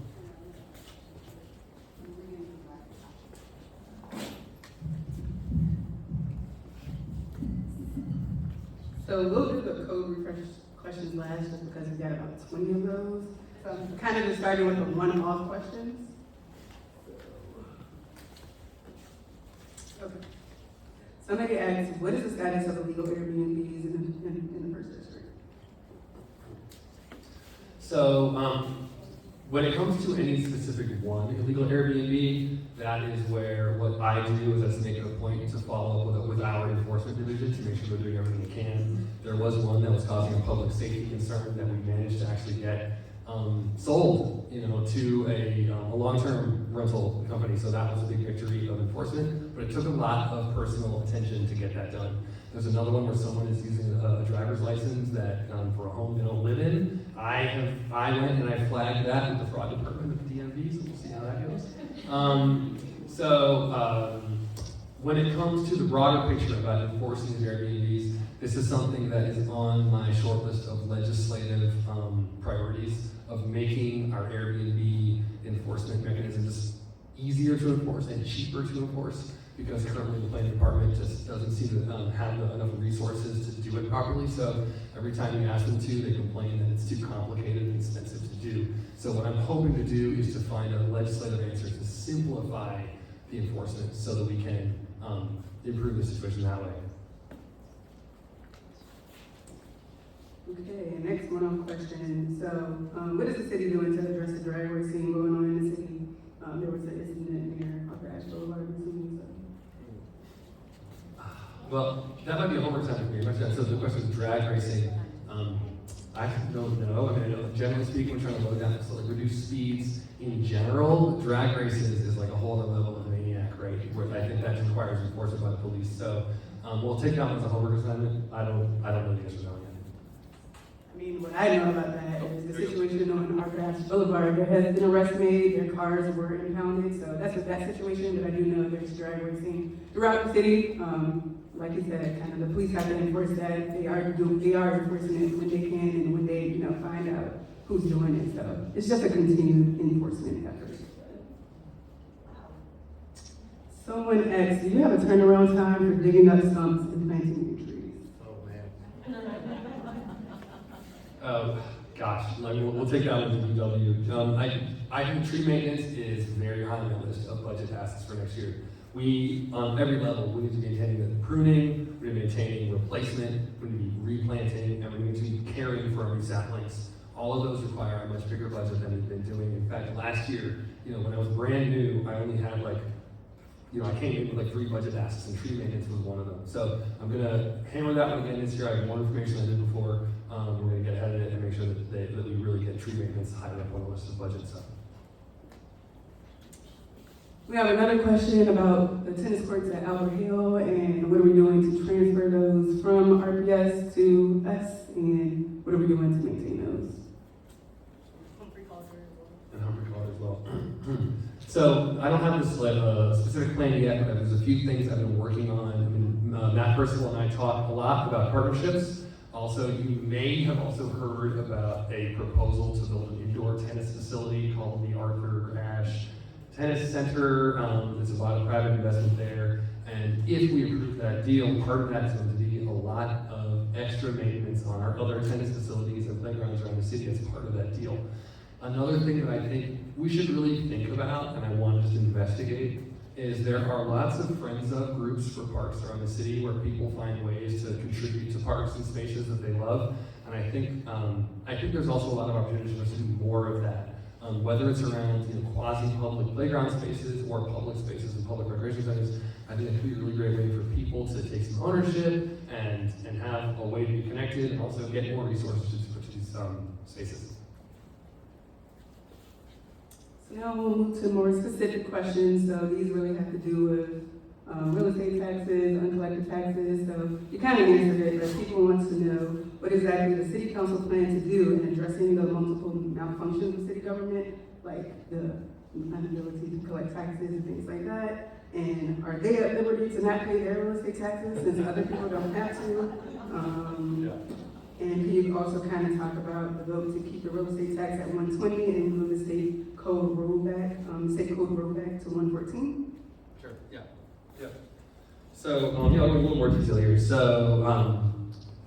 So we'll do the code refresh questions last just because we've got about 20 of those. So I'm kind of just starting with the one-off questions. Okay. Somebody asked, what is the status of illegal Airbnbs in the first district? So when it comes to any specific one illegal Airbnb, that is where what I do is make it a point to follow up with our enforcement division to make sure we're doing everything we can. There was one that was causing a public safety concern that we managed to actually get sold, to a long-term rental company. So that was a big victory of enforcement, but it took a lot of personal attention to get that done. There's another one where someone is using a driver's license that for a home they don't live in. I went and I flagged that with the fraud department of the DMV, so we'll see how that goes. when it comes to the broader picture about enforcing the Airbnbs, this is something that is on my short list of legislative priorities of making our Airbnb enforcement mechanisms easier to enforce and cheaper to enforce, because currently the planning department just doesn't seem to have enough resources to do it properly. So every time we ask them to, they complain that it's too complicated and expensive to do. So what I'm hoping to do is to find a legislative answer to simplify the enforcement so that we can improve the situation that way. Okay, next one-off question. So, what is the city doing to address the drag racing going on in the city? There was an incident near Upper Ash Boulevard recently, so. Well, that might be a homework time for me. So the question is drag racing. I don't know. I mean, generally speaking, we're trying to low down, so like reduce speeds in general. Drag races is like a whole other level of maniac, right? Where I think that requires enforcement by the police. So we'll take that one as a homework assignment. I don't know the answer to that one yet. I mean, what I know about that is the situation on Upper Ash Boulevard. There has been arrests made, their cars were impounded, so that's that situation. But I do know there's drag racing throughout the city. Like you said, kind of the police have to enforce that. They are enforcing it when they can and when they, find out who's doing it. So it's just a continued enforcement effort. Someone asked, do you have a turnaround time for digging up stumps and planting new trees? Oh man. Oh gosh, like we'll take that one to DPW. I think tree maintenance is very high on the list of budget tasks for next year. We, on every level, we need to be maintaining the pruning, we need to be maintaining replacement, we need to be replanting, and we need to be caring for our new saplings. All of those require a much bigger budget than we've been doing. In fact, last year, when I was brand new, I only had I came in with 3 budget tasks, and tree maintenance was one of them. So I'm gonna hammer that one again this year. I have more information than I did before. We're gonna get ahead of it and make sure that we really get tree maintenance higher up on the list of budgets. So. We have another question about the tennis courts at Albert Hill and what are we doing to transfer those from RPS to us, and what are we doing to maintain those? And Humphrey Carter as well. So I don't have this specific plan yet, but there's a few things I've been working on. I mean, Matt Percival and I talk a lot about partnerships. Also, you may have also heard about a proposal to build an indoor tennis facility called the Arthur Ashe Tennis Center. There's a lot of private investment there. And if we approve that deal, part of that is going to be a lot of extra maintenance on our other tennis facilities and playgrounds around the city as part of that deal. Another thing that I think we should really think about, and I want to just investigate, is there are lots of friends of groups for parks around the city where people find ways to contribute to parks and spaces that they love. And I think there's also a lot of opportunities for us to do more of that. Whether it's around quasi-public playground spaces or public spaces and public recreation centers, I think it could be a really great way for people to take some ownership and have a way to be connected and also get more resources to these spaces. So now we'll move to more specific questions. So these really have to do with real estate taxes, uncollected taxes. So you kind of answered it, but people want to know what exactly the city council plans to do in addressing the multiple malfunctions of city government, like the inability to collect taxes and things like that. And are they at liberty to not pay their real estate taxes since other people don't have to? And can you also kind of talk about the vote to keep the real estate tax at 120 and move the state code rollback to 114? Sure. Yeah. So I'll give a little more detail here. So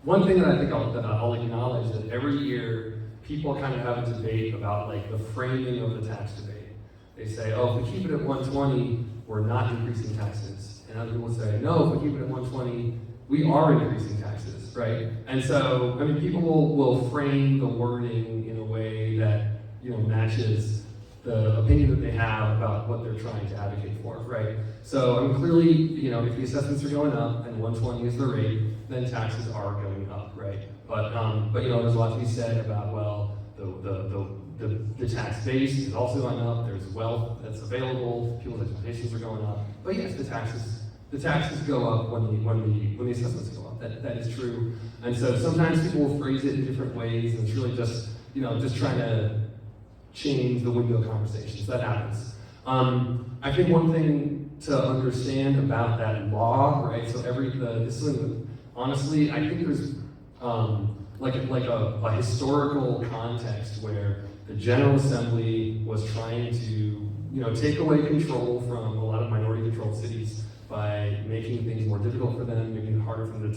one thing that I think I'll acknowledge that every year people kind of have a debate about the framing of the tax debate. They say, oh, if we keep it at 120, we're not increasing taxes. And other people say, no, if we keep it at 120, we are increasing taxes, right? And so, I mean, people will frame the wording in a way that, matches the opinion that they have about what they're trying to advocate for, right? So, clearly, if the assessments are going up and 120 is the rate, then taxes are going up, right? But there's a lot to be said about, well, the tax base is also going up, there's wealth that's available, people's expectations are going up. But yes, the taxes go up when the assessments go up. That is true. And so sometimes people will phrase it in different ways, and it's really just trying to change the window conversations. That happens. I think one thing to understand about that law, right? So this is something that, honestly, I think there's like a historical context where the General Assembly was trying to, take away control from a lot of minority-controlled cities by making things more difficult for them, making it harder for them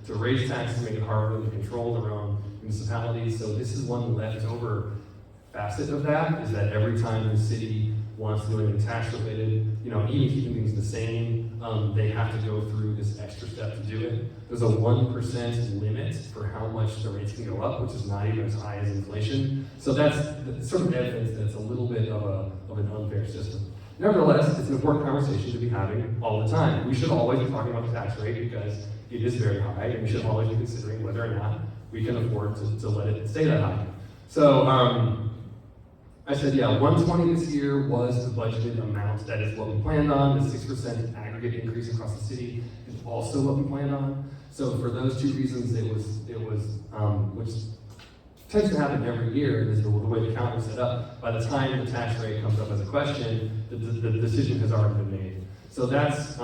to raise taxes, making it harder for them to control their own municipalities. So this is one leftover facet of that, is that every time the city wants to do anything tax-related, even keeping things the same, they have to go through this extra step to do it. There's a 1% limit for how much the rates can go up, which is not even as high as inflation. So that's sort of evidence that it's a little bit of an unfair system. Nevertheless, it's an important conversation to be having all the time. We should always be talking about the tax rate because it is very high, and we should always be considering whether or not we can afford to let it stay that high. So I said, 120 this year was the budgeted amount. That is what we planned on. The 6% aggregate increase across the city is also what we planned on. So for those two reasons, it was which tends to happen every year, is the way the count was set up. By the time the tax rate comes up as a question, the decision has already been made. So that's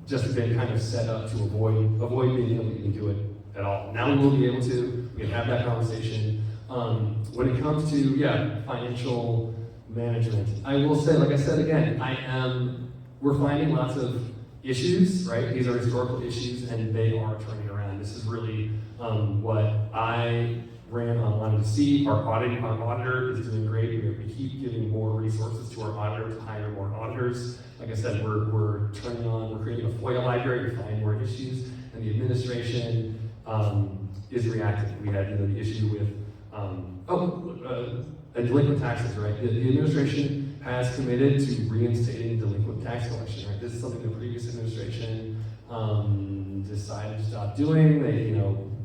just been kind of set up to avoid being able to even do it at all. Now we will be able to. We can have that conversation. When it comes to financial management, I will say, like I said again, we're finding lots of issues, right? These are historical issues, and they are turning around. This is really what I ran on wanting to see. Our auditor is doing great. We keep giving more resources to our auditor to hire more auditors. Like I said, we're creating a FOIA library to find more issues, and the administration is reacting. We had the issue with delinquent taxes, right? The administration has committed to reinstating delinquent tax collection, right? This is something the previous administration decided to stop doing.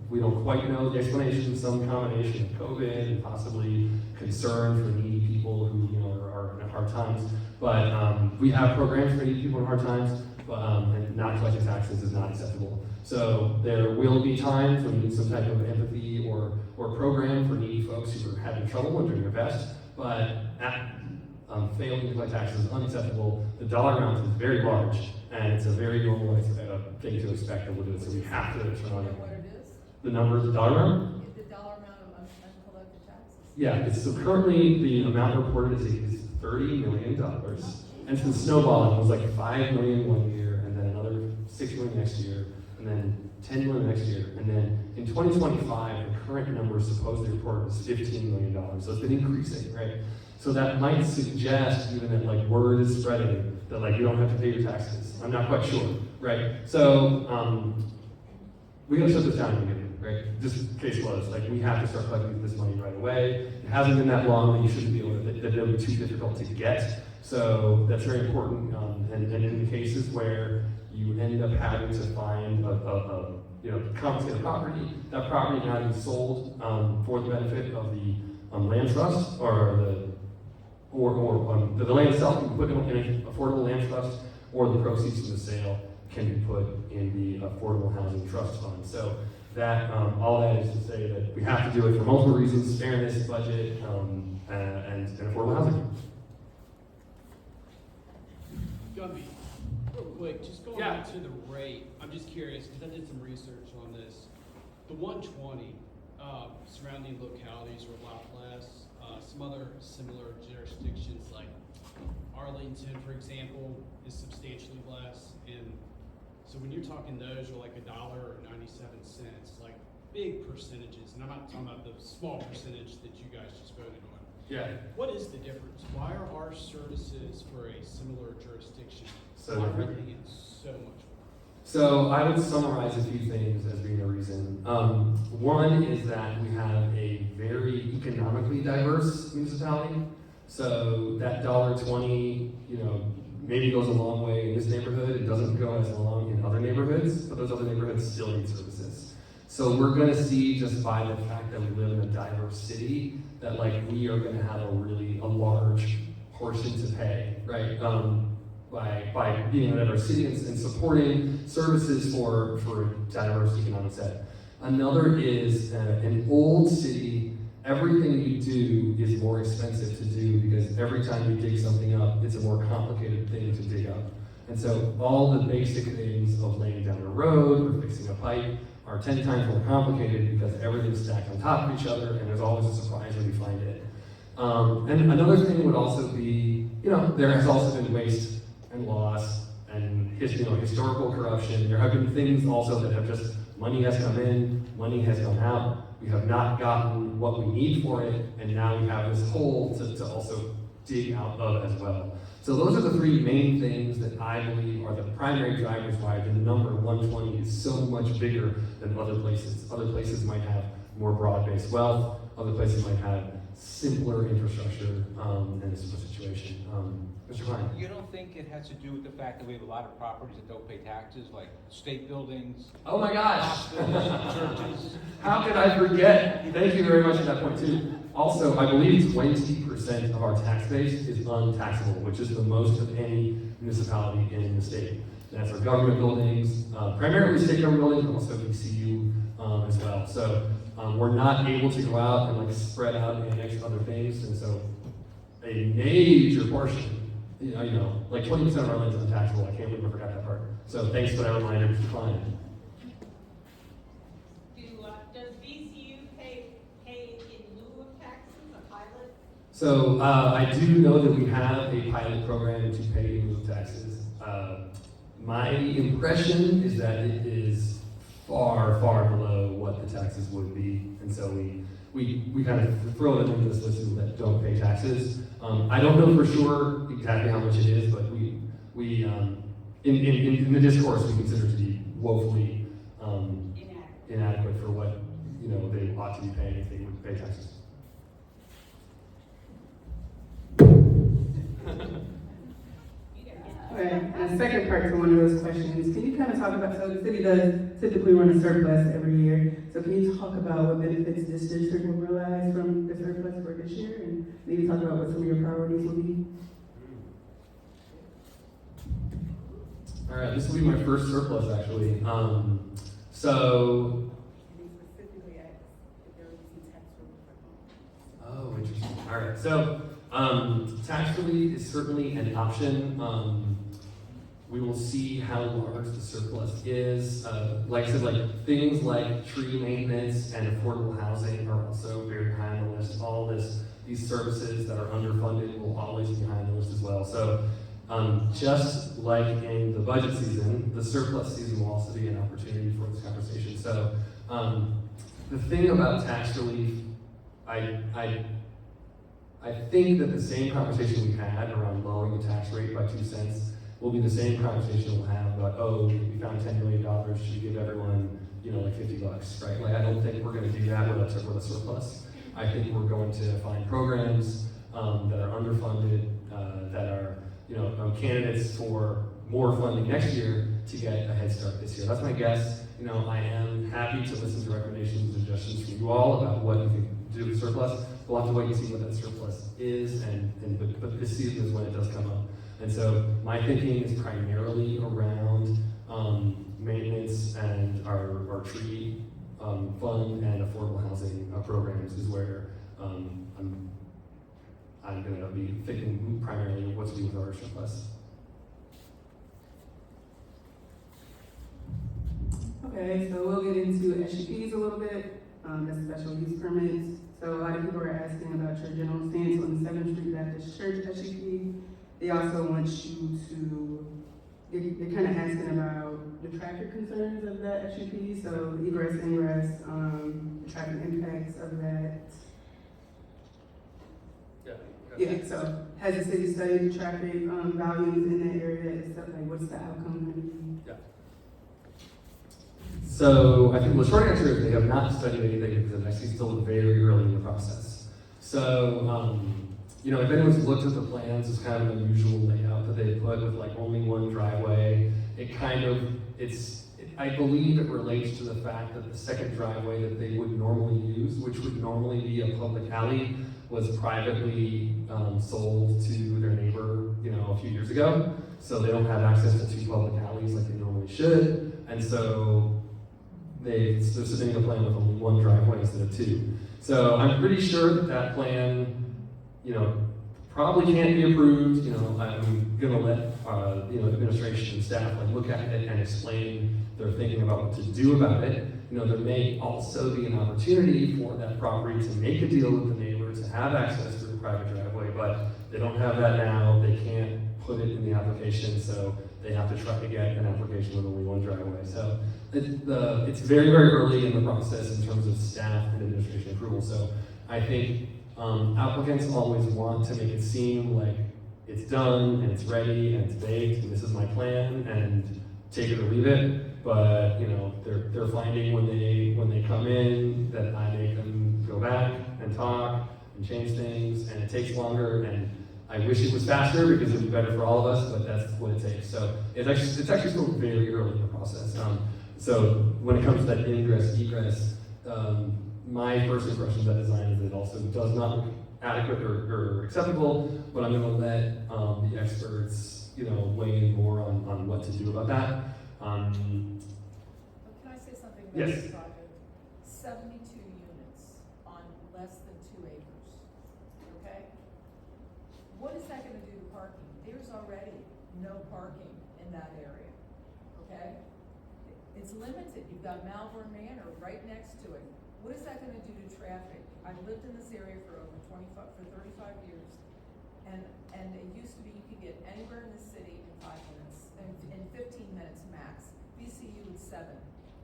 We don't quite know the explanation, some combination of COVID and possibly concern for needy people who are in hard times. But we have programs for needy people in hard times, and not collecting taxes is not acceptable. So there will be times when you need some type of empathy or program for needy folks who are having trouble and doing their best, but failing to collect taxes is unacceptable. The dollar amount is very large, and it's a very normal thing to expect that we'll do it, so we have to turn on it. What it is? The number, the dollar amount? The dollar amount of uncollected taxes. Yeah, so currently the amount reported is $30 million, and it's been snowballing. It was like 5 million one year, and then another 6 million next year, and then 10 million next year, and then in 2025, the current number supposedly reported was $15 million. So it's been increasing, right? So that might suggest even that word is spreading that you don't have to pay your taxes. I'm not quite sure, right? So we gotta shut this down immediately, right? Just case closed. We have to start collecting this money right away. It hasn't been that long that you shouldn't be able to, that it'll be too difficult to get. So that's very important. And in the cases where you end up having to find confiscated property, that property now is sold for the benefit of the land trust or the land itself can be put in an affordable land trust, or the proceeds from the sale can be put in the Affordable Housing Trust Fund. So that all that is to say that we have to do it for multiple reasons: fairness, budget, and affordable housing. Gumby, real quick, just going back to the rate, I'm just curious, because I did some research on this. The 120 surrounding localities are a lot less. Some other similar jurisdictions like Arlington, for example, is substantially less. And so when you're talking those are like $1 or 97 cents, like big percentages. And I'm not talking about the small percentage that you guys just voted on. Yeah. What is the difference? Why are our services for a similar jurisdiction So why are different? we getting so much more? So I would summarize a few things as being the reason. One is that we have a very economically diverse municipality. So that $1.20, maybe goes a long way in this neighborhood. It doesn't go as long in other neighborhoods, but those other neighborhoods still need services. So we're going to see, just by the fact that we live in a diverse city, that we are going to have a large portion to pay, right? By being in a diverse city and supporting services for a diverse economic set. Another is an old city everything you do is more expensive to do because every time you dig something up, it's a more complicated thing to dig up. And so all the basic things of laying down a road or fixing a pipe are 10 times more complicated because everything's stacked on top of each other and there's always a surprise when you find it. And another thing would also be, there has also been waste and loss and historical corruption. There have been things also that have just, money has come in, money has gone out. We have not gotten what we need for it, and now we have this hole to also dig out of as well. So those are the three main things that I believe are the primary drivers why the number 120 is so much bigger than other places. Other places might have more broad-based wealth, other places might have simpler infrastructure in a similar situation. Mr. Klein? You don't think it has to do with the fact that we have a lot of properties that don't pay taxes, like state buildings? Oh my gosh! Hospitals, churches? How could I forget? Thank you very much for that point too. Also, I believe 20% of our tax base is untaxable, which is the most of any municipality in the state. That's our government buildings, primarily state government buildings, but also VCU as well. So we're not able to go out and spread out and annex other things, and so a major portion, 20% of our land is untaxable. I can't believe I forgot that part. So thanks for that reminder, Mr. Klein. Does VCU pay in lieu of taxes, a pilot? So I do know that we have a pilot program to pay in lieu of taxes. My impression is that it is far, far below what the taxes would be, and so we kind of throw it into this list of people that don't pay taxes. I don't know for sure exactly how much it is, but we in the discourse we consider to be woefully inadequate for what they ought to be paying if they would pay taxes. Right, the second part to one of those questions, can you kind of talk about, so the city does typically run a surplus every year, so can you talk about what benefits this district will realize from the surplus for this year, and maybe talk about what some of your priorities will be? All right, this will be my first surplus actually. Oh, interesting. All right, so tax relief is certainly an option. We will see how large the surplus is. Like I said, things like tree maintenance and affordable housing are also very high on the list. These services that are underfunded will always be high on the list as well. So just like in the budget season, the surplus season will also be an opportunity for this conversation. So the thing about tax relief, I think that the same conversation we had around lowering the tax rate by 2 cents will be the same conversation we'll have about, we found $10 million, should we give everyone, $50, right? I don't think we're going to do that with a surplus. I think we're going to find programs that are underfunded, that are, candidates for more funding next year to get a head start this year. That's my guess. I am happy to listen to recommendations and suggestions from you all about what you think to do with surplus. We'll have to wait and see what that surplus is, but this season is when it does come up. And so my thinking is primarily around maintenance and our tree fund and affordable housing programs is where I'm going to be thinking primarily what to do with our surplus. Okay, so we'll get into SUPs a little bit, that's special use permits. So a lot of people are asking about your general stance on the 7th Street Baptist Church SUP. They also want you to, they're kind of asking about the traffic concerns of that SUP, so egress, ingress, the traffic impacts of that. Yeah, so has the city studied the traffic volumes in that area and stuff, what's the outcome going to be? Yeah. So I think the short answer is they have not studied anything because it's actually still very early in the process. So, if anyone's looked at the plans, it's kind of an unusual layout that they put with only one driveway. I believe it relates to the fact that the second driveway that they would normally use, which would normally be a public alley, was privately sold to their neighbor, a few years ago. So they don't have access to 2 public alleys like they normally should. And so they're submitting a plan with only one driveway instead of two. So I'm pretty sure that that plan, probably can't be approved. I'm gonna let, administration and staff look at it and explain their thinking about what to do about it. There may also be an opportunity for that property to make a deal with the neighbor to have access to the private driveway, but they don't have that now. They can't put it in the application, so they have to try to get an application with only one driveway. So it's very, very early in the process in terms of staff and administration approval. So I think applicants always want to make it seem like it's done and it's ready and it's baked and this is my plan and take it or leave it. But they're finding when they come in that I make them go back and talk and change things, and it takes longer. And I wish it was faster because it'd be better for all of us, but that's what it takes. So it's actually still very early in the process. So when it comes to that ingress egress, my first impression of that design is that it also does not look adequate or acceptable. But I'm going to let the experts weigh in more on what to do about that. Can I say something about Yes. this project? 72 units on less than 2 acres, okay? What is that gonna do to parking? There's already no parking in that area, okay? It's limited. You've got Malvern Manor right next to it. What is that gonna do to traffic? I've lived in this area for 35 years, and it used to be you could get anywhere in the city in 5 minutes, in 15 minutes max. VCU was 7.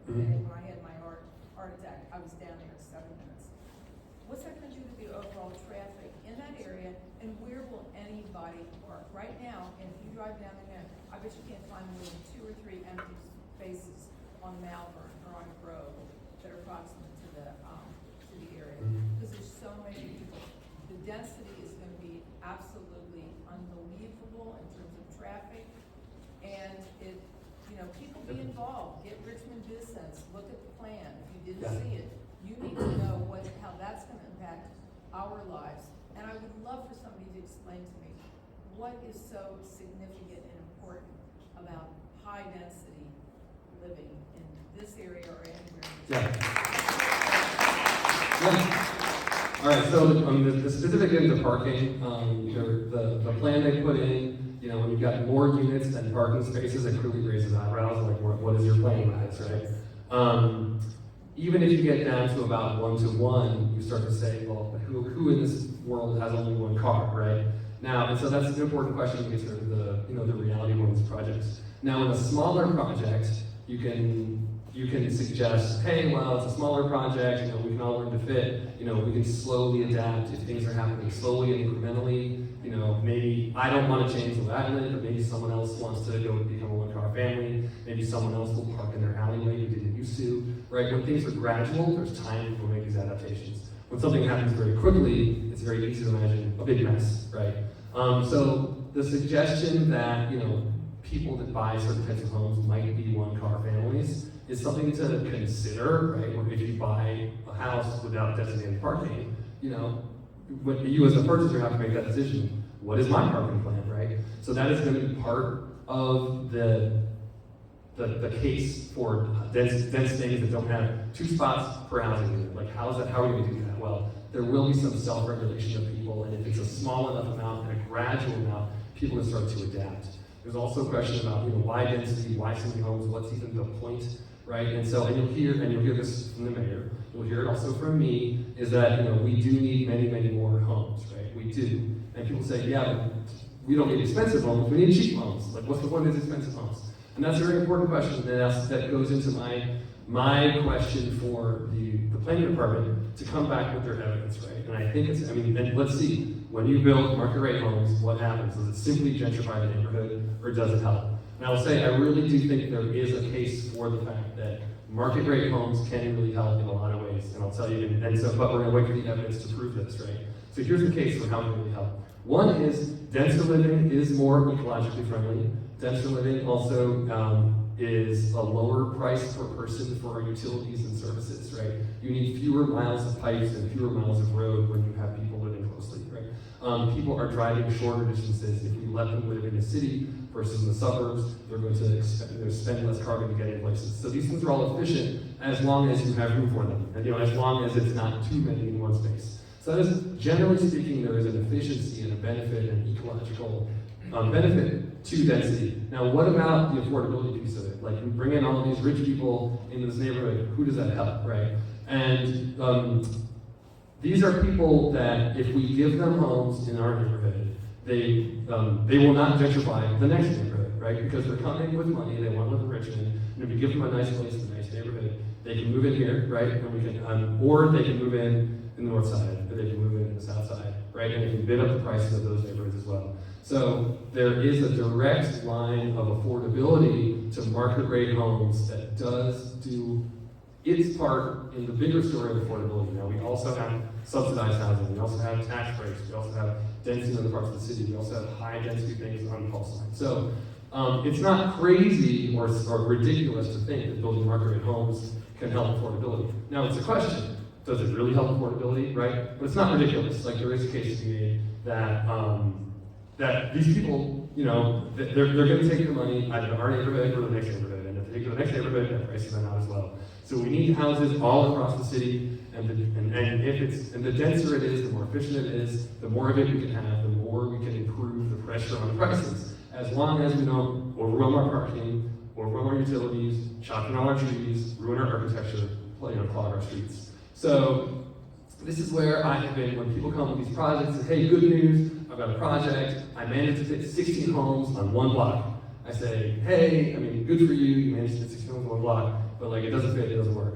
Okay, when I had my heart attack, I was down there in 7 minutes. What's that gonna do to the overall traffic in that area, and where will anybody park? Right now, and if you drive down there, I bet you can't find more than 2 or 3 empty spaces on Malvern or on Grove that are proximate to the area, because there's so many people. The density is gonna be absolutely unbelievable in terms of traffic, and people be involved, get Richmond Business, look at the plan. If you didn't see it, you need to know how that's gonna impact our lives. And I would love for somebody to explain to me what is so significant and important about high density living in this area or anywhere in the All right, so the specific ends of parking, the plan they put in, when you've got more units than parking spaces, it clearly raises eyebrows, like what is your plan with this, right? Even if you get down to about 1-to-1, you start to say, well, who in this world has only one car, right? Now, and so that's an important question to get to the reality of one of these projects. Now, in a smaller project, you can suggest, hey, well, it's a smaller project, we can all learn to fit, we can slowly adapt if things are happening slowly and incrementally. Maybe I don't want to change the island, but maybe someone else wants to go become a one-car family. Maybe someone else will park in their alleyway who didn't used to, right? When things are gradual, there's time to make these adaptations. When something happens very quickly, it's very easy to imagine a big mess, right? So the suggestion that, people that buy certain types of homes might be one-car families is something to consider, right? Or if you buy a house without designated parking, you as the purchaser have to make that decision. What is my parking plan, right? So that is going to be part of the case for dense things that don't have 2 spots per housing unit. Like how are we going to do that? Well, there will be some self-regulation of people, and if it's a small enough amount and a gradual amount, people will start to adapt. There's also a question about why density, why so many homes, what's even the point, right? And so, and you'll hear this from the mayor. You'll hear it also from me, is that we do need many, many more homes, right? We do. And people say, yeah, but we don't need expensive homes, we need cheap homes. Like, what's the point of these expensive homes? And that's a very important question, and that goes into my question for the planning department to come back with their evidence, right? And I think and let's see, when you build market rate homes, what happens? Does it simply gentrify the neighborhood, or does it help? And I'll say, I really do think there is a case for the fact that market rate homes can really help in a lot of ways, and I'll tell you, but we're gonna wait for the evidence to prove this, right? So here's the case for how it can really help. One is, denser living is more ecologically friendly. Denser living also is a lower price per person for our utilities and services, right? You need fewer miles of pipes and fewer miles of road when you have people living closely, right? People are driving shorter distances if we let them live in a city. versus in the suburbs, they're going to spend less carbon to get in places. So these things are all efficient as long as you have room for them, and as long as it's not too many in one space. So that is, generally speaking, there is an efficiency and a benefit and ecological benefit to density. Now, what about the affordability piece of it? Like, we bring in all these rich people into this neighborhood, who does that help, right? And these are people that, if we give them homes in our neighborhood, they will not gentrify the next neighborhood, right? Because they're coming with money, they want to live in Richmond, and if we give them a nice place, a nice neighborhood, they can move in here, right? And we can, or they can move in the north side, or they can move in the south side, right? And they can bid up the prices of those neighborhoods as well. So there is a direct line of affordability to market rate homes that does do its part in the bigger story of affordability. Now, we also have subsidized housing, we also have tax breaks, we also have density in other parts of the city, we also have high density things on the pulse line. So it's not crazy or ridiculous to think that building market rate homes can help affordability. Now, it's a question. Does it really help affordability, right? But it's not ridiculous. Like, there is a case to be made that that these people, they're going to take their money either to our neighborhood or the next neighborhood, and if they take to the next neighborhood, their prices are not as low. So we need houses all across the city, and the denser it is, the more efficient it is, the more of it we can have, the more we can improve the pressure on the prices. As long as we don't overwhelm our parking, overwhelm our utilities, chop down all our trees, ruin our architecture, clog our streets. So this is where I have been when people come with these projects and say, hey, good news, I've got a project, I managed to fit 16 homes on one block. I say, hey, good for you, you managed to fit 16 homes on one block, but it doesn't fit, it doesn't work.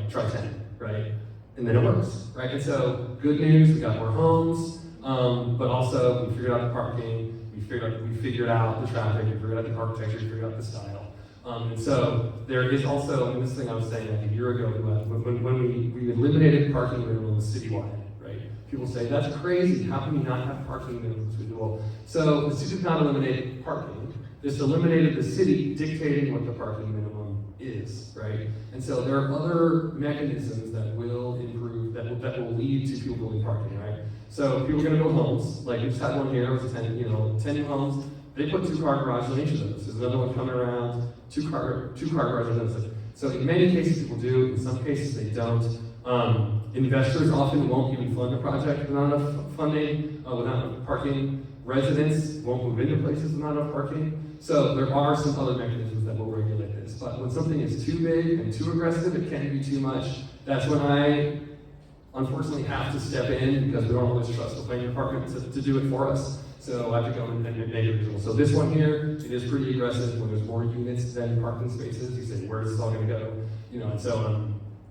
Try 10, right? And then it works, right? And so, good news, we got more homes, but also we figured out the parking, we figured out the traffic, we figured out the architecture, we figured out the style. And so there is also, and this thing I was saying like a year ago, when we eliminated parking minimums citywide, right? People say, that's crazy, how can you not have parking minimums? So the city did not eliminate parking, this eliminated the city dictating what the parking minimum is, right? And so there are other mechanisms that will improve, that will lead to people building parking, right? So people are gonna build homes, like we just had one here, it was 10 new homes. They put 2-car garages on each of those. There's another one coming around, two-car garages on those. So in many cases people do, in some cases they don't. Investors often won't even fund a project with not enough funding, without enough parking. Residents won't move into places with not enough parking. So there are some other mechanisms that will regulate this. But when something is too big and too aggressive, it can be too much. That's when I unfortunately have to step in because we don't always trust the planning department to do it for us. So I have to go and make it visual. So this one here, it is pretty aggressive. When there's more units than parking spaces, you say, where's this all gonna go? And so,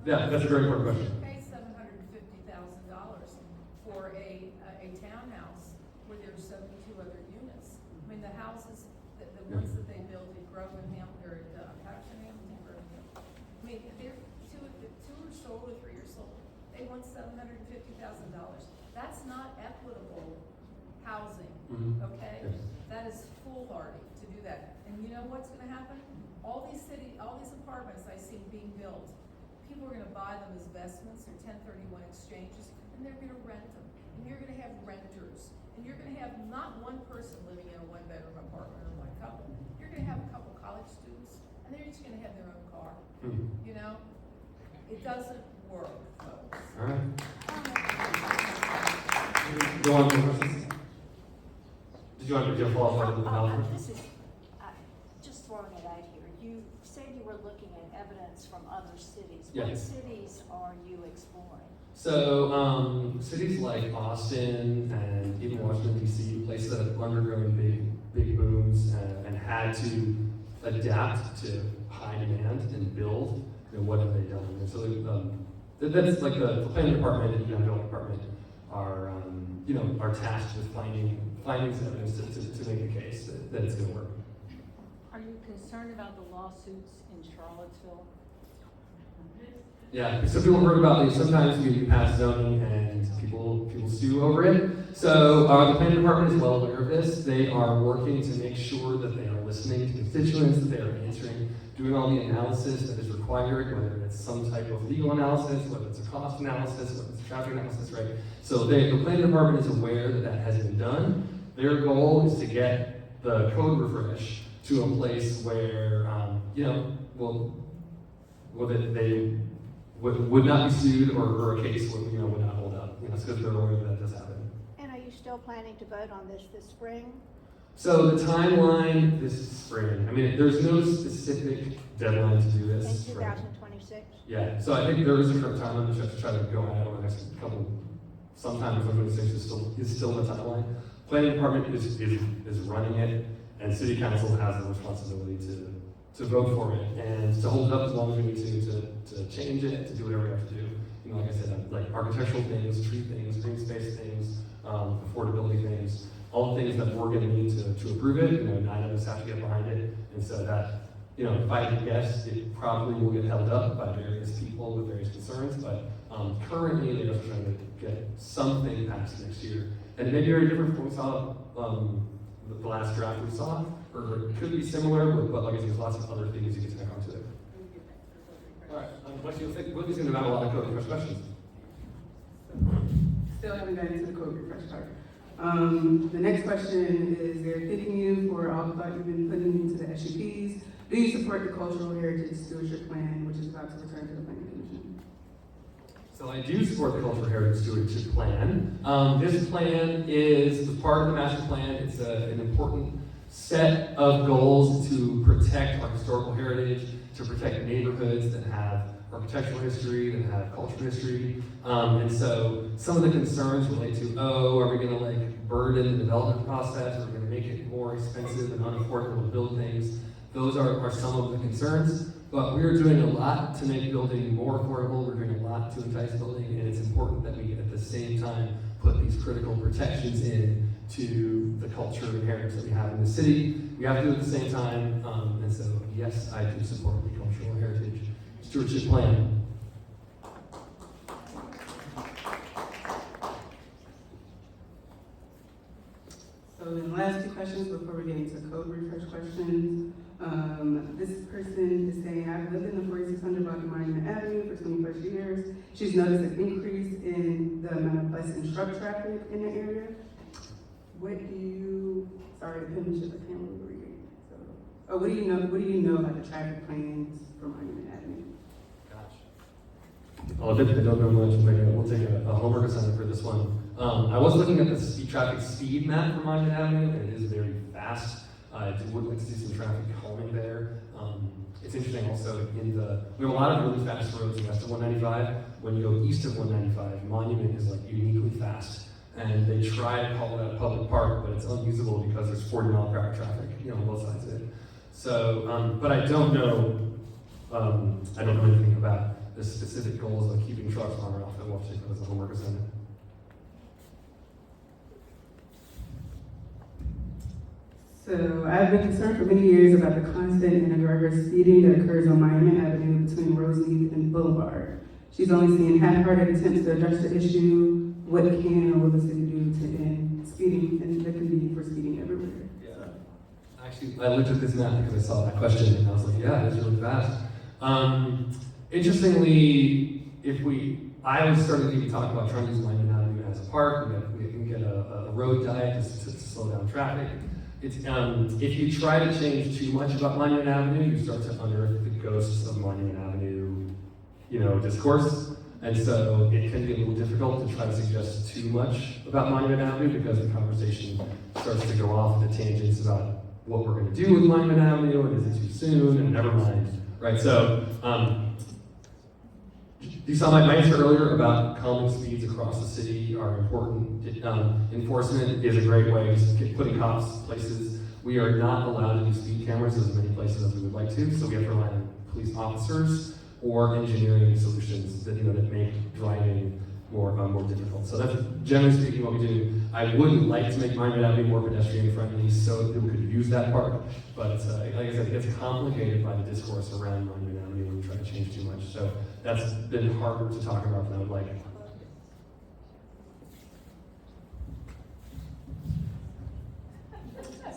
yeah, that's a very important question. Pay $750,000 for a townhouse where there's 72 other units. The houses, the ones that they built in Grovenham, or Patterson Hamilton, Grovenham, they're two are sold or 3 are sold. They want $750,000. That's not equitable housing, okay? Yes. That is foolhardy to do that. And you know what's gonna happen? All these apartments I see being built, people are gonna buy them as investments or 1031 exchanges, and they're gonna rent them. And you're gonna have renters. And you're gonna have not one person living in a 1-bedroom apartment or one couple. You're gonna have a couple college students, and they're each gonna have their own car. It doesn't work, folks. All right. Go on to questions. Did you want to follow up with the developer? This is, just throwing it out here. You said you were looking at evidence from other cities. Yes. What cities are you exploring? So cities like Austin and even Washington D.C., places that have undergone big booms and had to adapt to high demand and build. What have they done? And so that's like the planning department and the building department are tasked with finding evidence to make a case that it's going to work. Are you concerned about the lawsuits in Charlottesville? Yeah, so people heard about these. Sometimes we pass zoning and people sue over it. So the planning department is well aware of this. They are working to make sure that they are listening to constituents, that they are answering, doing all the analysis that is required, whether it's some type of legal analysis, whether it's a cost analysis, whether it's a traffic analysis, right? So the planning department is aware that has been done. Their goal is to get the code refresh to a place where, you know, that they would not be sued or a case would, you know, would not hold up, you know, because they're aware that does happen. And are you still planning to vote on this spring? So the timeline this spring, I mean, there's no specific deadline to do this. In spring. 2026? Yeah, so I think there is a current timeline that you have to try to go at over the next couple, sometime in 2026 is still the timeline. Planning department is running it, and city council has the responsibility to vote for it and to hold it up as long as we need to change it, to do whatever we have to do. You know, like I said, like architectural things, tree things, green space things, affordability things, all the things that we're gonna need to approve it. You know, 9 of us have to get behind it, and so that, you know, if I had to guess, it probably will get held up by various people with various concerns, but currently they're just trying to get something passed next year. And it may be very different from what we saw, the last draft we saw, or it could be similar, but like I said, there's lots of other things you can tack onto it. All right, what do you think? What is going to have a lot of code refresh questions? Still haven't gotten into the code refresh part. The next question is, they're thanking you for all the thought you've been putting into the SUPs. Do you support the cultural heritage stewardship plan, which is about to return to the planning commission? So I do support the Cultural Heritage Stewardship Plan. This plan is part of the master plan. It's an important set of goals to protect our historical heritage, to protect neighborhoods that have architectural history, that have cultural history. And so some of the concerns relate to, are we gonna like burden the development process? Are we gonna make it more expensive and unaffordable to build things? Those are some of the concerns, but we're doing a lot to make building more affordable. We're doing a lot to entice building, and it's important that we at the same time put these critical protections in to the culture and heritage that we have in the city. We have to do it at the same time, and so yes, I do support the Cultural Heritage Stewardship Plan. So then last 2 questions before we get into code refresh questions. This person is saying, I've lived in the 4600 block of Monument Avenue for 20+ years. She's noticed an increase in the amount of bus and truck traffic in the area. What do you, sorry, the penmanship, I can't really read. So, what do you know about the traffic plans for Monument Avenue? I don't know much, but we'll take a homework assignment for this one. I was looking at the traffic speed map for Monument Avenue, and it is very fast. I would like to see some traffic calming there. It's interesting also, we have a lot of really fast roads west of 195. When you go east of 195, Monument is like uniquely fast. And they try to call that a public park, but it's unusable because there's 40-mile-per-hour traffic, you know, on both sides of it. So, but I don't know anything about the specific goals of keeping trucks on or off. I will take that as a homework assignment. So I've been concerned for many years about the constant and aggressive speeding that occurs on Monument Avenue between Rosemead and Boulevard. She's only seen half-hearted attempts to address the issue. What can or will the city do to end speeding, and that can be for speeding everywhere? Yeah. Actually, I looked at this map because I saw that question, and I was like, yeah, it's really fast. Interestingly, I was starting to even talk about trying to use Monument Avenue as a park. We can get a road diet to slow down traffic. If you try to change too much about Monument Avenue, you start to unearth the ghosts of Monument Avenue, you know, discourse. And so it can be a little difficult to try to suggest too much about Monument Avenue because the conversation starts to go off the tangents about what we're going to do with Monument Avenue, and is it too soon, and never mind, right? So, you saw my answer earlier about calming speeds across the city are important. Enforcement is a great way of putting cops places. We are not allowed to do speed cameras as many places as we would like to, so we have to rely on police officers or engineering solutions that make driving more difficult. So that's generally speaking what we do. I would like to make Monument Avenue more pedestrian friendly so that we could use that park, but like I said, it gets complicated by the discourse around Monument Avenue when we try to change too much. So that's been harder to talk about than I would like.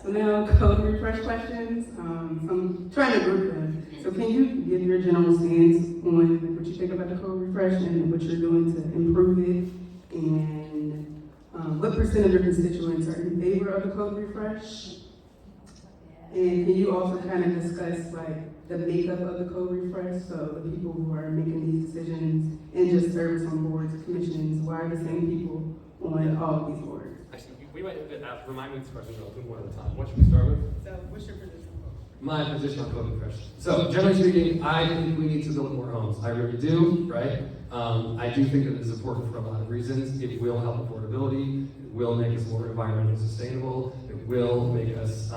So now code refresh questions. I'm trying to group them. So can you give your general stance on what you think about the code refresh and what you're doing to improve it? And what % of your constituents are in favor of the code refresh? And can you also kind of discuss like the makeup of the code refresh? So the people who are making these decisions and just service on boards, commissions, why are the same people on all of these boards? Actually, we might remind me of this question, I'll do one at a time. What should we start with? So what's your position? My position on code refresh. So generally speaking, I think we need to build more homes. I really do, right? I do think that it is important for a lot of reasons. It will help affordability. It will make us more environmentally sustainable. It will make us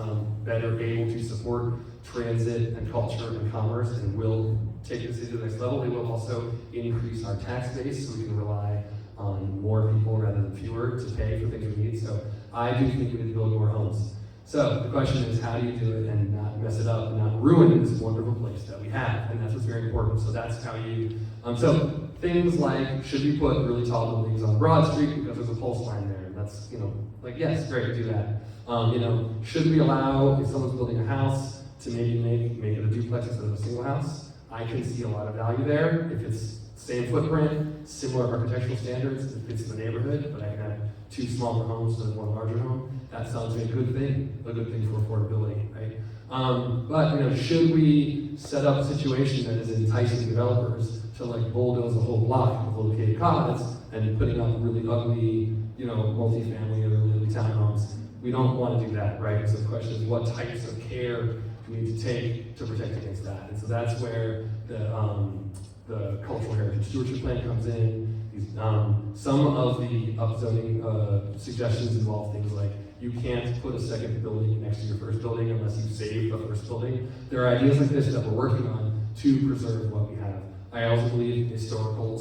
better able to support transit and culture and commerce, and will take the city to the next level. It will also increase our tax base so we can rely on more people rather than fewer to pay for things we need. So I do think we need to build more homes. So the question is, how do you do it and not mess it up and not ruin this wonderful place that we have? And that's what's very important. So that's how you, so things like, should we put really tall buildings on Broad Street because there's a pulse line there? And that's, like, yes, great, do that. Should we allow, if someone's building a house, to maybe make it a duplex instead of a single house? I can see a lot of value there. If it's same footprint, similar architectural standards, it fits the neighborhood, but I can have 2 smaller homes instead of 1 larger home. That sounds like a good thing for affordability, right? But should we set up a situation that is enticing developers to like bulldoze a whole block of located cots and putting up really ugly, multifamily or really townhomes? We don't want to do that, right? So the question is, what types of care do we need to take to protect against that? And so that's where the cultural heritage stewardship plan comes in. Some of the upzoning suggestions involve things like you can't put a second building next to your first building unless you save the first building. There are ideas like this that we're working on to preserve what we have. I also believe architectural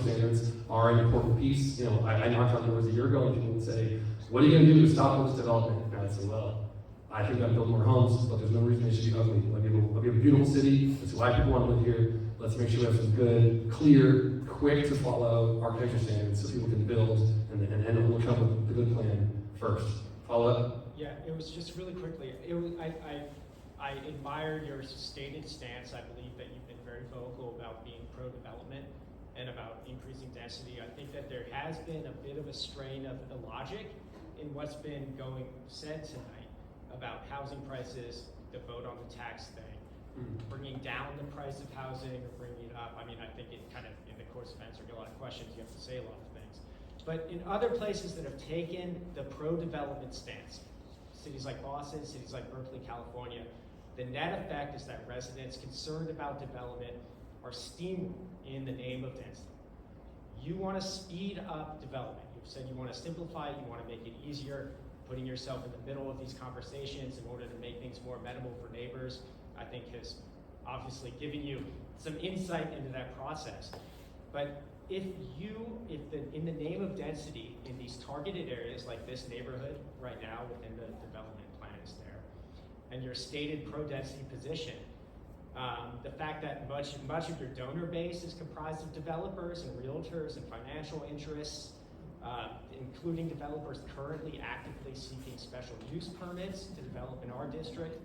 standards are an important piece. I knocked on doors a year ago and people would say, what are you going to do to stop all this development? And I'd say, well, I think I've built more homes, but there's no reason they should be ugly. We have a beautiful city. That's why people want to live here. Let's make sure we have some good, clear, quick to follow architectural standards so people can build and we'll come with the good plan first. Follow up? Yeah, it was just really quickly. I admire your stated stance. I believe that you've been very vocal about being pro-development and about increasing density. I think that there has been a bit of a strain of illogic in what's been said tonight about housing prices, the vote on the tax thing, bringing down the price of housing or bringing it up. I mean, I think it kind of, in the course of answering a lot of questions, you have to say a lot of things. But in other places that have taken the pro-development stance, cities like Boston, cities like Berkeley, California, the net effect is that residents concerned about development are steamrolled in the name of density. You want to speed up development. You've said you want to simplify it, you want to make it easier, putting yourself in the middle of these conversations in order to make things more amenable for neighbors, I think has obviously given you some insight into that process. But if in the name of density in these targeted areas like this neighborhood right now within the development plan is there, and your stated pro-density position, the fact that much of your donor base is comprised of developers and realtors and financial interests, including developers currently actively seeking special use permits to develop in our district,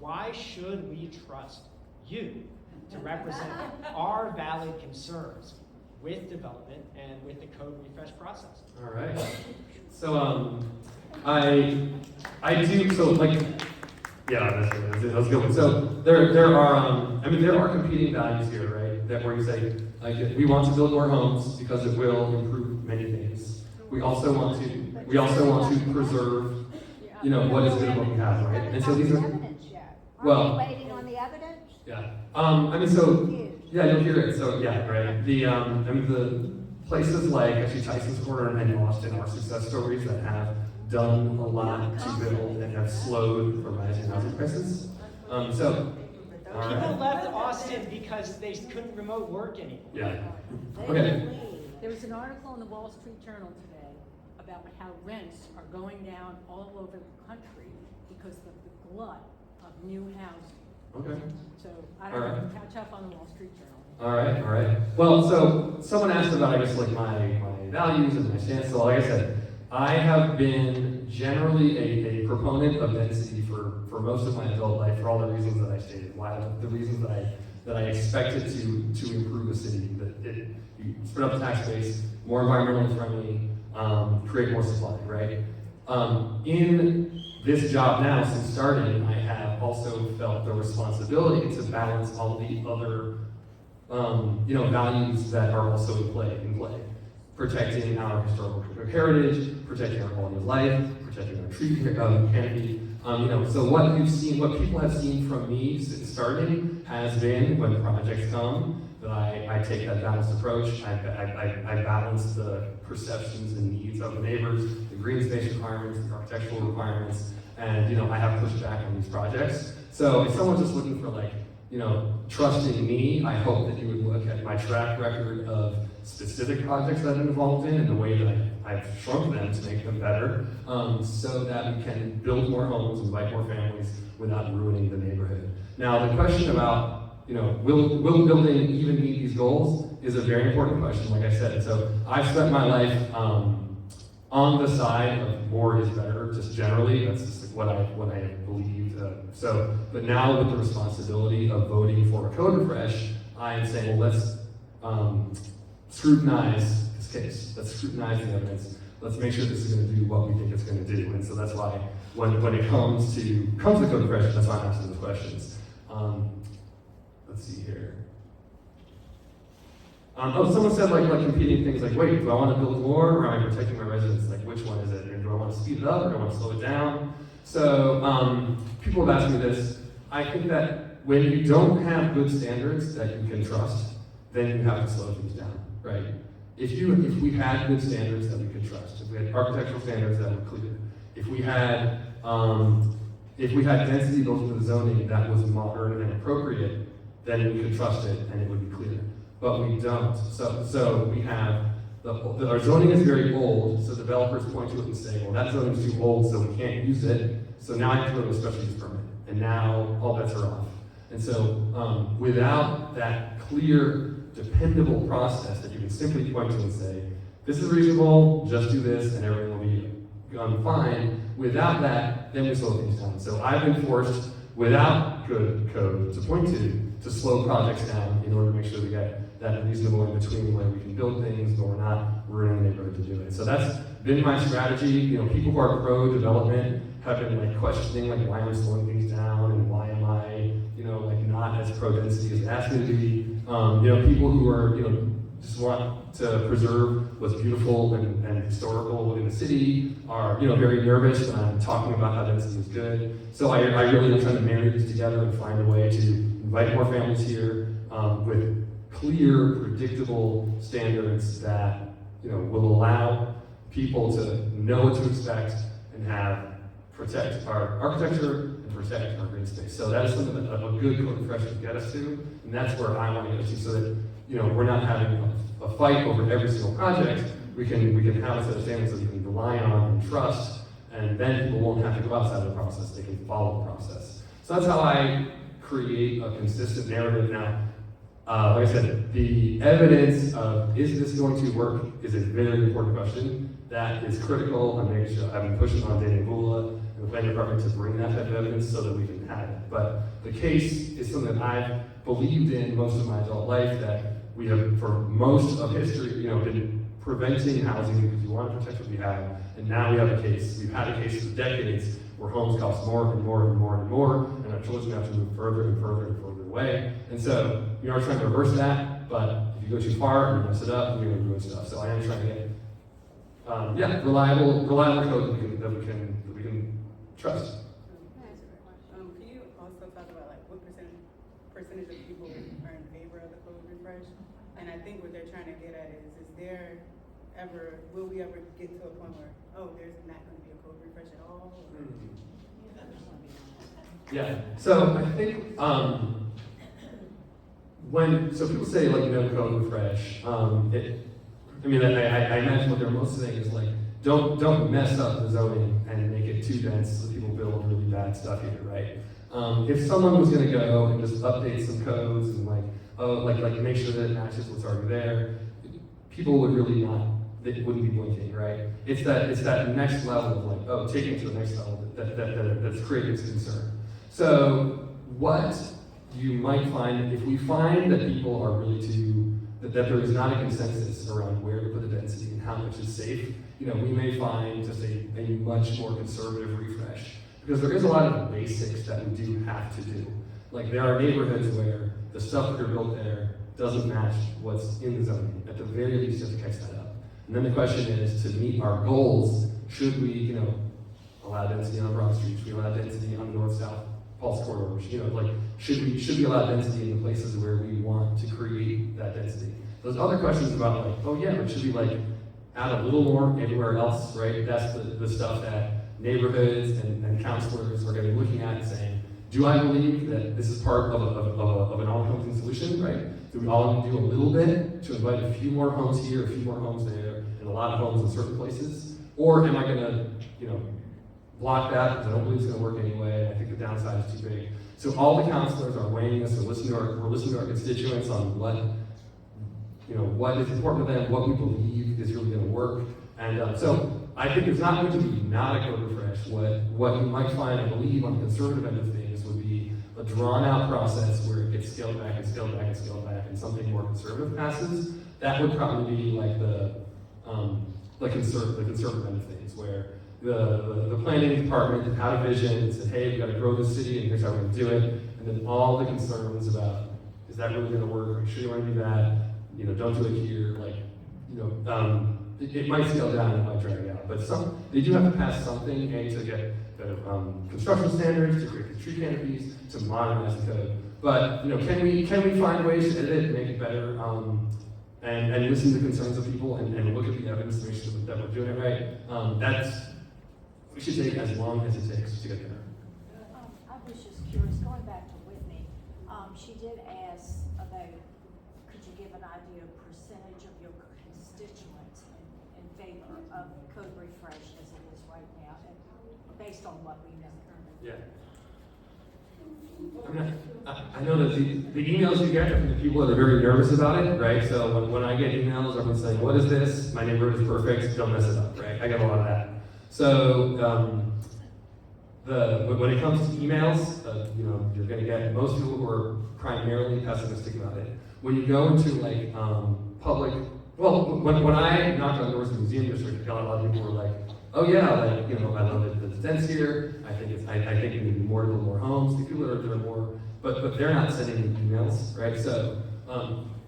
why should we trust you to represent our valid concerns with development and with the code refresh process? All right. So I do, so like, yeah, that's a good one. So there are competing values here, right? That where you say, like, we want to build more homes because it will improve many things. We also want to preserve, what is good of what we have, right? And so these are, well, are we waiting on the evidence? yeah. Yeah, you'll hear it. So yeah, right. The places like actually Tyson's Corner and Austin are success stories that have done a lot to build and have slowed the rising housing prices. People left Austin because they couldn't remote work anymore. Yeah. Okay. There was an article in the Wall Street Journal today about how rents are going down all over the country because of the glut of new housing. Okay. So I don't know, catch up on the Wall Street Journal. All right. Well, so someone asked about, I guess, like my values and my stance. So like I said, I have been generally a proponent of density for most of my adult life for all the reasons that I stated. The reasons that I expect it to improve a city, that you spread up the tax base, more environmentally friendly, create more supply, right? In this job now, since starting, I have also felt the responsibility to balance all the other, values that are also in play. Protecting our historical heritage, protecting our quality of life, protecting our tree canopy. So what people have seen from me since starting has been, when projects come, that I take that balanced approach. I balance the perceptions and needs of the neighbors, the green space requirements, the architectural requirements, and I have pushed back on these projects. So if someone's just looking for trusting me, I hope that you would look at my track record of specific projects that I've been involved in and the way that I've shrunk them to make them better, so that we can build more homes, invite more families without ruining the neighborhood. Now, the question about will building even meet these goals is a very important question, like I said. So I've spent my life on the side of more is better, just generally. That's just what I believed. But now with the responsibility of voting for a code refresh, I'm saying, well, let's scrutinize this case. Let's scrutinize the evidence. Let's make sure this is going to do what we think it's going to do. And so that's why when it comes to code refresh, that's why I'm asking those questions. Let's see here. Someone said like competing things like, wait, do I want to build more or am I protecting my residents? Like, which one is it? And do I want to speed it up or do I want to slow it down? So people have asked me this. I think that when you don't have good standards that you can trust, then you have to slow things down, right? If we had good standards that we could trust, if we had architectural standards that were clear, if we had density built into the zoning that was modern and appropriate, then we could trust it and it would be clear. But we don't. So we have our zoning is very old, so developers point to it and say, well, that zoning is too old, so we can't use it. So now I have to go to a special use permit, and now all bets are off. And so without that clear, dependable process that you can simply point to and say, this is reasonable, just do this, and everything will be fine. Without that, then we slow things down. So I've been forced, without good code to point to slow projects down in order to make sure we get that reasonable in between where we can build things, but we're not ruining the neighborhood to do it. So that's been my strategy. People who are pro-development have been questioning why I'm slowing things down and why am I, not as pro-density as it asked me to be. People who are, just want to preserve what's beautiful and historical in the city are, very nervous when I'm talking about how density is good. So I really am trying to marry these together and find a way to invite more families here with clear, predictable standards that, will allow people to know what to expect and protect our architecture and protect our green space. So that is something that a good code refresh would get us to, and that's where I want to get us to, so that we're not having a fight over every single project. We can have a set of standards that we can rely on and trust, and then people won't have to go outside of the process. They can follow the process. So that's how I create a consistent narrative now. Like I said, the evidence of is this going to work is a very important question. That is critical. I've been pushing on Dana Gula and the planning department to bring that type of evidence so that we can have it. But the case is something that I've believed in most of my adult life, that we have, for most of history, been preventing housing because we want to protect what we have. And now we have a case. We've had a case for decades where homes cost more and more and more and more, and our children have to move further and further and further away. And so we are trying to reverse that, but if you go too far, you mess it up, you're going to ruin stuff. So I am trying to get reliable code that we can trust. Can you also talk about what percentage of people are in favor of the code refresh? And I think what they're trying to get at will we ever get to a point where, there's not going to be a code refresh at all? Yeah. So I think so people say no code refresh. I imagine what they're most saying is don't mess up the zoning and make it too dense so people build really bad stuff here, right? If someone was going to go and just update some codes and make sure that it matches what's already there, people would really not. They wouldn't be blinking, right? It's that next level of taking it to the next level that's creating this concern. So what you might find, if we find that people are really that there is not a consensus around where to put the density and how much is safe, we may find just a much more conservative refresh Because there is a lot of basics that we do have to do. Like there are neighborhoods where the stuff that are built there doesn't match what's in the zoning. At the very least, you have to catch that up. And then the question is, to meet our goals, should we, allow density on Broad Street? Should we allow density on the north-south pulse corridor? Should we allow density in the places where we want to create that density? Those other questions about like, oh yeah, but should we add a little more everywhere else, right? That's the stuff that neighborhoods and counselors are going to be looking at and saying, do I believe that this is part of an all-encompassing solution, right? Do we all need to do a little bit to invite a few more homes here, a few more homes there, and a lot of homes in certain places? Or am I going to, block that because I don't believe it's going to work anyway? I think the downside is too big. So all the counselors are weighing this. We're listening to our constituents on what is important to them, what we believe is really going to work. And so I think it's not going to be not a code refresh. What you might find, I believe, on the conservative end of things would be a drawn-out process where it gets scaled back and scaled back and scaled back, and something more conservative passes. That would probably be like the conservative end of things, where the planning department had a vision and said, hey, we've got to grow the city, and here's how we're going to do it. And then all the concerns about, is that really going to work? Are you sure you want to do that? Don't do it here. It might scale down, it might drag out. But they do have to pass something, to get better construction standards, to create the tree canopies, to modernize the code. But can we find ways to edit it and make it better? And listen to concerns of people and look at the evidence to make sure that we're doing it right. We should take as long as it takes to get there. I was just curious, going back to Whitney, she did ask about, could you give an idea of percentage of your constituents in favor of code refresh as it is right now, based on what we know currently? Yeah. I know that the emails you get are from the people that are very nervous about it, right? So when I get emails, everyone's saying, what is this? My neighborhood is perfect, don't mess it up, right? I get a lot of that. So when it comes to emails, you're going to get most people who are primarily pessimistic about it. When you go into public, when I knocked on doors in the museum district, I got a lot of people who were like, oh yeah, I love it, it's dense here. I think we need more homes. The people that are more, but they're not sending emails, right? So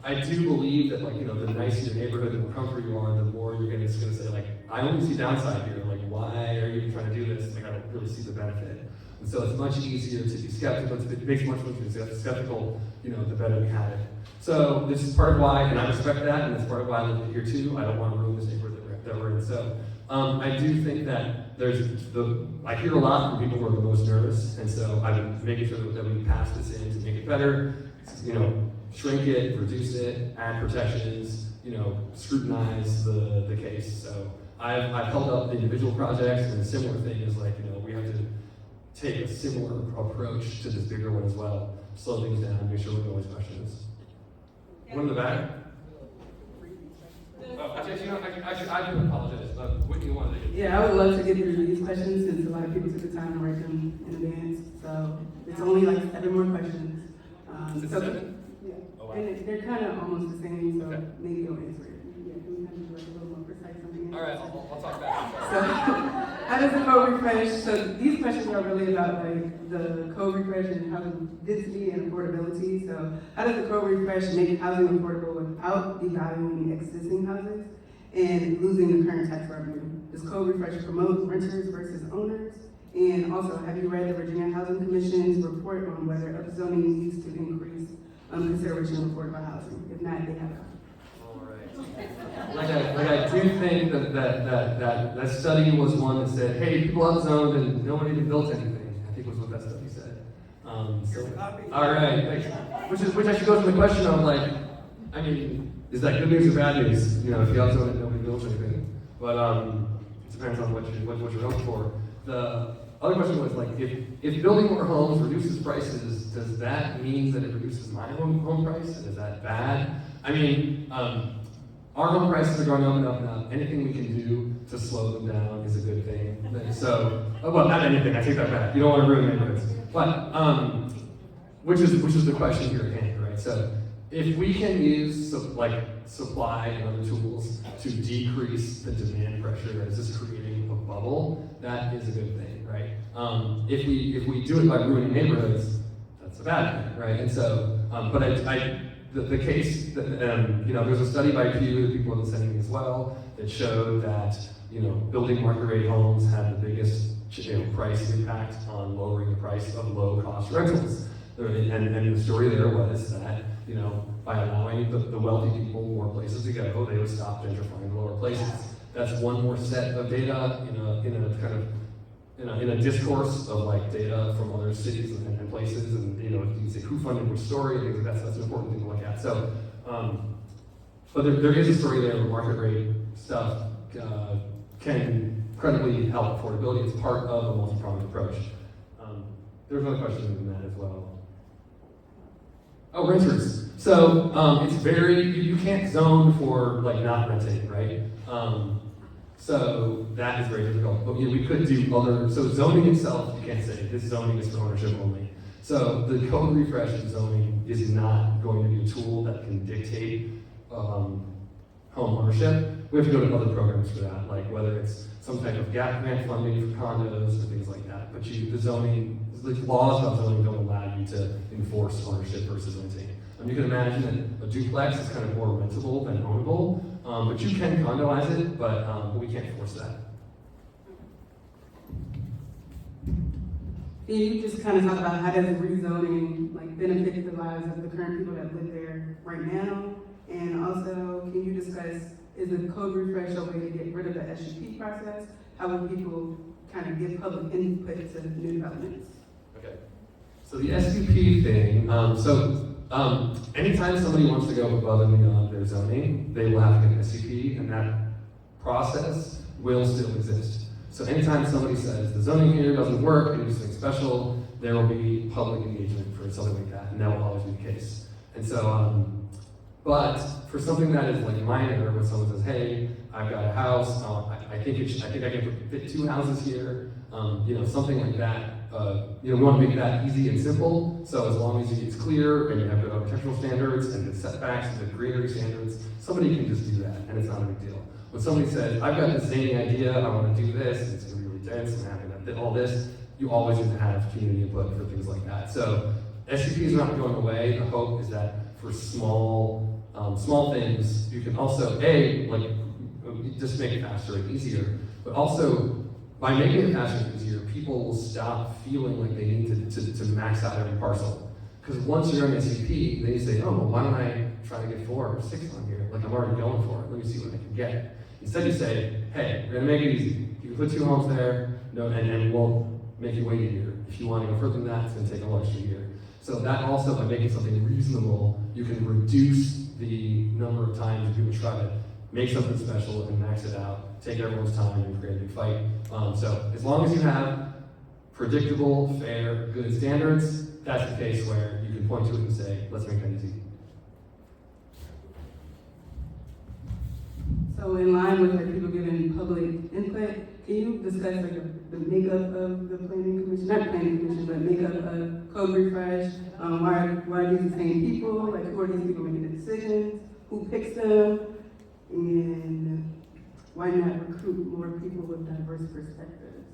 I do believe that the nicer your neighborhood, the more comfortable you are, the more you're going to say I only see downside here. Why are you even trying to do this? I don't really see the benefit. And so it's much easier to be skeptical. It makes much more skeptical, the better we have it. So this is part of why, and I respect that, and it's part of why I live here too. I don't want to ruin this neighborhood that we're in. So I do think that I hear a lot from people who are the most nervous, and so I've been making sure that we pass this in to make it better, shrink it, reduce it, add protections, scrutinize the case. So I've held up individual projects, and a similar thing is we have to take a similar approach to this bigger one as well. Slow things down, make sure we always questions. One in the back? I do apologize. Whitney wanted to get. Yeah, I would love to get through these questions since a lot of people took the time to write them in advance. So it's only 7 more questions. Yeah. Oh, wow. And they're kind of almost the same, so Okay. maybe you'll answer it. Yeah, can we kind of do a little more precise on the answer? All right, I'll talk back. So, how does the code refresh? So these questions are really about the code refresh and housing density and affordability. So how does the code refresh make housing affordable without devaluing existing houses and losing the current tax revenue? Does code refresh promote renters versus owners? And also, have you read the Virginia Housing Commission's report on whether upzoning needs to increase consideration of affordable housing? If not, they have it. I do think that study was one that said, hey, people upzoned and no one even built anything. I think was what that study said. All right, thanks. Which actually goes to the question of is that good news or bad news? If you upzone it, nobody builds anything. But it depends on what you're hoping for. The other question was if building more homes reduces prices, does that mean that it reduces my home price? Is that bad? Our home prices are going up and up and up. Anything we can do to slow them down is a good thing. So, not anything. I take that back. You don't want to ruin neighborhoods. But which is the question here at hand, right? So, if we can use supply and other tools to decrease the demand pressure that is just creating a bubble, that is a good thing, right? If we do it by ruining neighborhoods, that's a bad thing, right? And so, but the case that, you know, there's a study by Pew that people have been sending me as well that showed that, you know, building market rate homes had the biggest, you know, price impact on lowering the price of low cost rentals. And the story there was that, you know, by allowing the wealthy people more places to go, they would stop gentrifying the lower places. That's one more set of data in a discourse of like data from other cities and places, and you know, you can say who funded which story, and that's an important thing to look at. So, but there is a story there where market rate stuff can incredibly help affordability. It's part of a multi-pronged approach. There's another question in that as well. Oh, renters. So it's very, you can't zone for like not renting, right? So that is very difficult. But yeah, we could do other, so zoning itself, you can't say this zoning is for ownership only. So the code refresh in zoning is not going to be a tool that can dictate home ownership. We have to go to other programs for that, like whether it's some type of gap grant funding for condos or things like that. But the zoning, the laws about zoning don't allow you to enforce ownership versus renting. You can imagine that a duplex is kind of more rentable than ownable, but you can condoize it, but we can't force that. Can you just kind of talk about how does rezoning like benefit the lives of the current people that live there right now? And also, can you discuss, is the code refresh a way to get rid of the SUP process? How will people kind of give public input to new developments? Okay. So the SUP thing, anytime somebody wants to go above and beyond their zoning, they will have to get an SUP, and that process will still exist. So anytime somebody says the zoning here doesn't work and do something special, there will be public engagement for something like that, and that will always be the case. And so, but for something that is like minor, when someone says, "Hey, I've got a house, I think I can fit 2 houses here," something like that. We want to make that easy and simple. So as long as it's clear and you have good architectural standards and good setbacks and good greenery standards, somebody can just do that, and it's not a big deal. When somebody says, "I've got this zany idea, I want to do this, and it's going to be really dense, and having all this," you always need to have community input for things like that. So SUP is not going away. The hope is that for small things, you can also just make it faster and easier, but also by making it faster and easier, people will stop feeling like they need to max out every parcel. Because once you're in SUP, then you say, "Oh, well, why don't I try to get 4 or 6 on here? Like I'm already going for it. Let me see what I can get." Instead, you say, "Hey, we're gonna make it easy. You can put 2 homes there, and we'll make you wait a year. If you want to go further than that, it's gonna take a whole extra year." So that also, by making something reasonable, you can reduce the number of times people try to make something special and max it out, take everyone's time and create a big fight. So as long as you have predictable, fair, good standards, that's the case where you can point to it and say, "Let's make that easy." So in line with like people giving public input, can you discuss like the makeup of the planning commission, not planning commission, but makeup of code refresh? Why are these the same people? Like who are these people making the decisions? Who picks them? And why not recruit more people with diverse perspectives?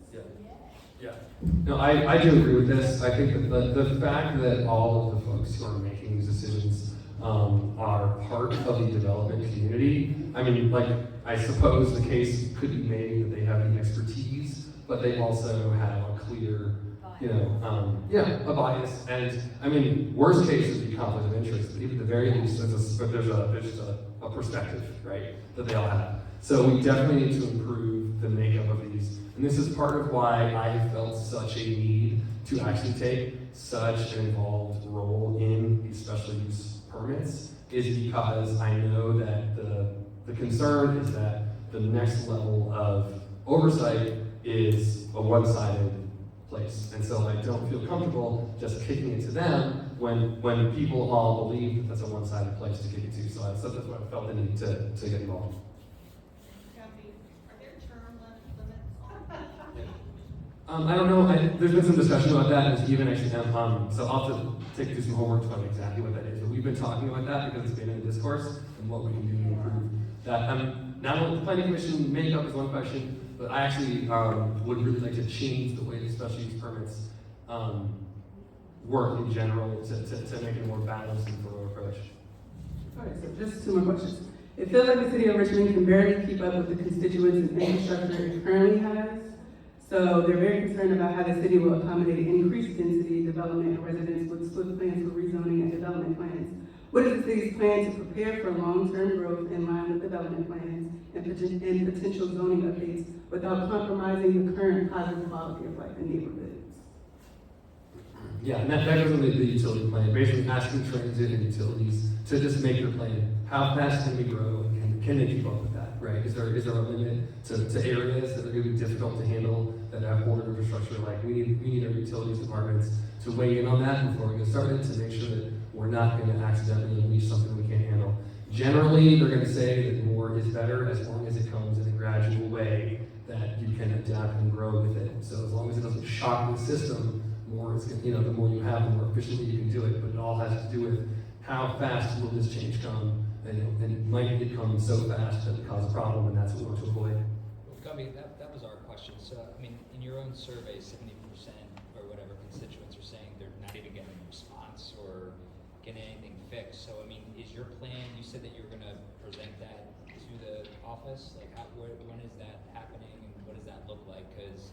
Yeah. No, I do agree with this. I think that the fact that all of the folks who are making these decisions are part of the development community. I mean, like, I suppose the case could be made that they have the expertise, but they also have a clear, a bias. And I mean, worst case would be conflict of interest, but even at the very least, there's just a perspective, right, that they all have. So we definitely need to improve the makeup of these. And this is part of why I felt such a need to actually take such an involved role in these special use permits, is because I know that the concern is that the next level of oversight is a one-sided place. And so I don't feel comfortable just kicking it to them when people all believe that that's a one-sided place to kick it to. So that's why I felt the need to get involved. Are there term limits on I don't know, there's been some discussion about that, and there's even actually, so I'll have to take do some homework to find exactly what that is, but we've been talking about that because it's been in the discourse, and what we can do to improve that. Now, the planning commission makeup is one question, but I actually, would really like to change the way the special use permits, work in general, to make it a more balanced and thorough approach. All right, so just two more questions. It feels like the city of Richmond can barely keep up with the constituents and infrastructure it currently has. So they're very concerned about how the city will accommodate increased density development and residents with split plans for rezoning and development plans. What is the city's plan to prepare for long-term growth in line with development plans and potential zoning updates without compromising the current positive quality of life in neighborhoods? Yeah, and that goes into the utility plan, basically asking transit and utilities to just make their plan. How fast can we grow, and can they keep up with that, right? Is there a limit to areas that are gonna be difficult to handle, that have border infrastructure? Like, we need our utilities departments to weigh in on that before we get started, to make sure that we're not gonna accidentally unleash something we can't handle. Generally, they're gonna say that more is better as long as it comes in a gradual way that you can adapt and grow with it. So as long as it doesn't shock the system, more it's gonna, the more you have, the more efficiently you can do it. But it all has to do with how fast will this change come, and might it come so fast that it cause a problem, and that's what we want to avoid. Well, Gumby, that was our question. So, I mean, in your own survey, 70% or whatever constituents are saying they're not even getting a response or getting anything fixed. So, I mean, is your plan, you said that you were gonna present that to the office? Like, when is that happening, and what does that look like? Because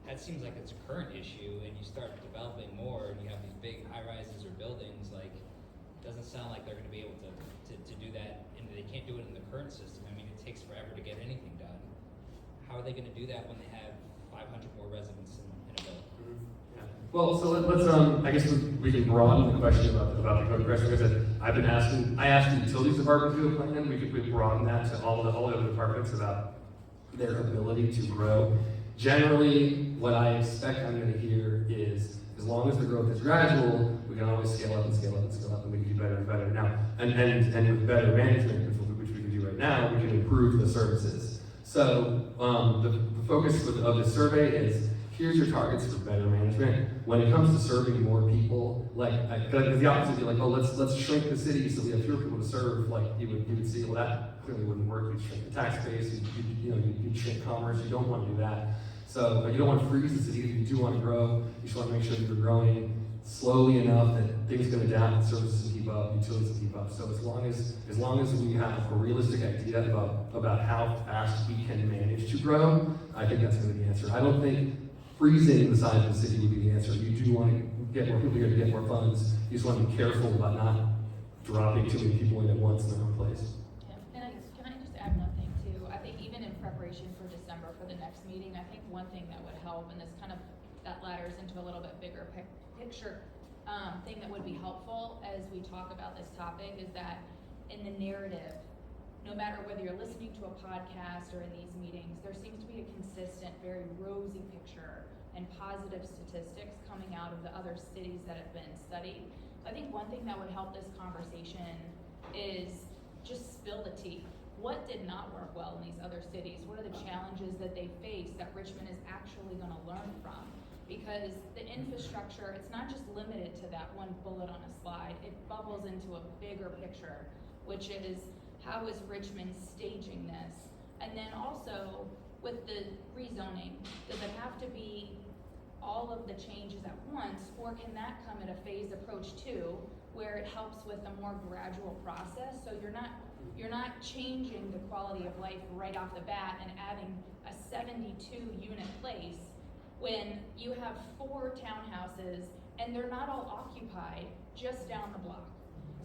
that seems like it's a current issue, and you start developing more, and you have these big high-rises or buildings, like, it doesn't sound like they're gonna be able to do that, and they can't do it in the current system. I mean, it takes forever to get anything done. How are they gonna do that when they have 500 more residents in a building? Yeah. Well, so let's I guess we can broaden the question about the code progression. Like I said, I asked the utilities department to do a plan. We could broaden that to all the other departments about their ability to grow. Generally, what I expect I'm gonna hear is, as long as the growth is gradual, we can always scale up and scale up and scale up, and we can do better and better. Now, and with better management, which we can do right now, we can improve the services. So the focus of the survey is, here's your targets for better management. When it comes to serving more people, because the opposite would be like, oh, let's shrink the city so we have fewer people to serve. Like, you would see, well, that clearly wouldn't work. You'd shrink the tax base, you'd shrink commerce. You don't want to do that. So you don't want to freeze the city. If you do want to grow, you just want to make sure that you're growing slowly enough that things can adapt, services can keep up, utilities can keep up. So as long as we have a realistic idea about how fast we can manage to grow, I think that's going to be the answer. I don't think freezing the size of the city would be the answer. You do want to get more people here to get more funds. You just want to be careful about not dropping too many people in at once in the wrong place. Yeah. And can I just add one thing too? I think even in preparation for December for the next meeting, I think one thing that would help, and this kind of that ladders into a little bit bigger picture thing that would be helpful as we talk about this topic, is that in the narrative, no matter whether you're listening to a podcast or in these meetings, there seems to be a consistent, very rosy picture and positive statistics coming out of the other cities that have been studied. So I think one thing that would help this conversation is just spill the tea. What did not work well in these other cities? What are the challenges that they face that Richmond is actually going to learn from? Because the infrastructure, it's not just limited to that one bullet on a slide. It bubbles into a bigger picture, which is, how is Richmond staging this? And then also, with the rezoning, does it have to be all of the changes at once, or can that come at a phased approach too, where it helps with a more gradual process? So you're not changing the quality of life right off the bat and adding a 72 unit place when you have 4 townhouses and they're not all occupied just down the block.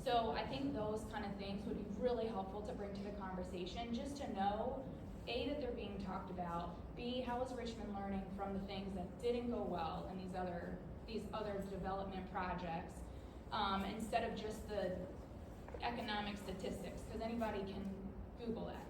So I think those kind of things would be really helpful to bring to the conversation, just to know, A, that they're being talked about, B, how is Richmond learning from the things that didn't go well in these other development projects, instead of just the economic statistics, because anybody can Google that.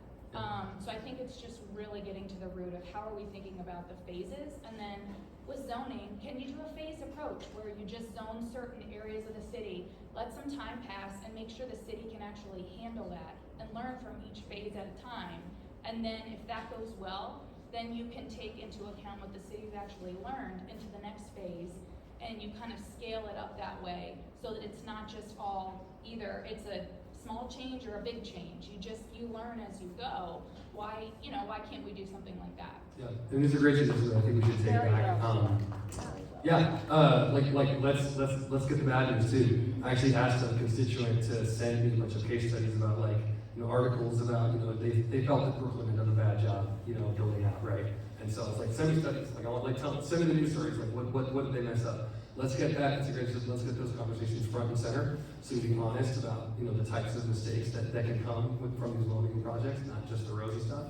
So I think it's just really getting to the root of how are we thinking about the phases, and then with zoning, can you do a phased approach where you just zone certain areas of the city, let some time pass, and make sure the city can actually handle that and learn from each phase at a time, and then if that goes well, then you can take into account what the city's actually learned into the next phase, and you kind of scale it up that way, so that it's not just all, either it's a small change or a big change. You learn as you go. Why can't we do something like that? Yeah, and these are great suggestions that I think we should take back. Let's get the bad news too. I actually asked a constituent to send me a bunch of case studies about articles about, they felt that Brooklyn had done a bad job, building out, right? And so it's like, send me studies, send me the news stories, what did they mess up? Let's get that, let's get those conversations front and center, so we can be honest about, the types of mistakes that can come from these low-hanging projects, not just the rosy stuff.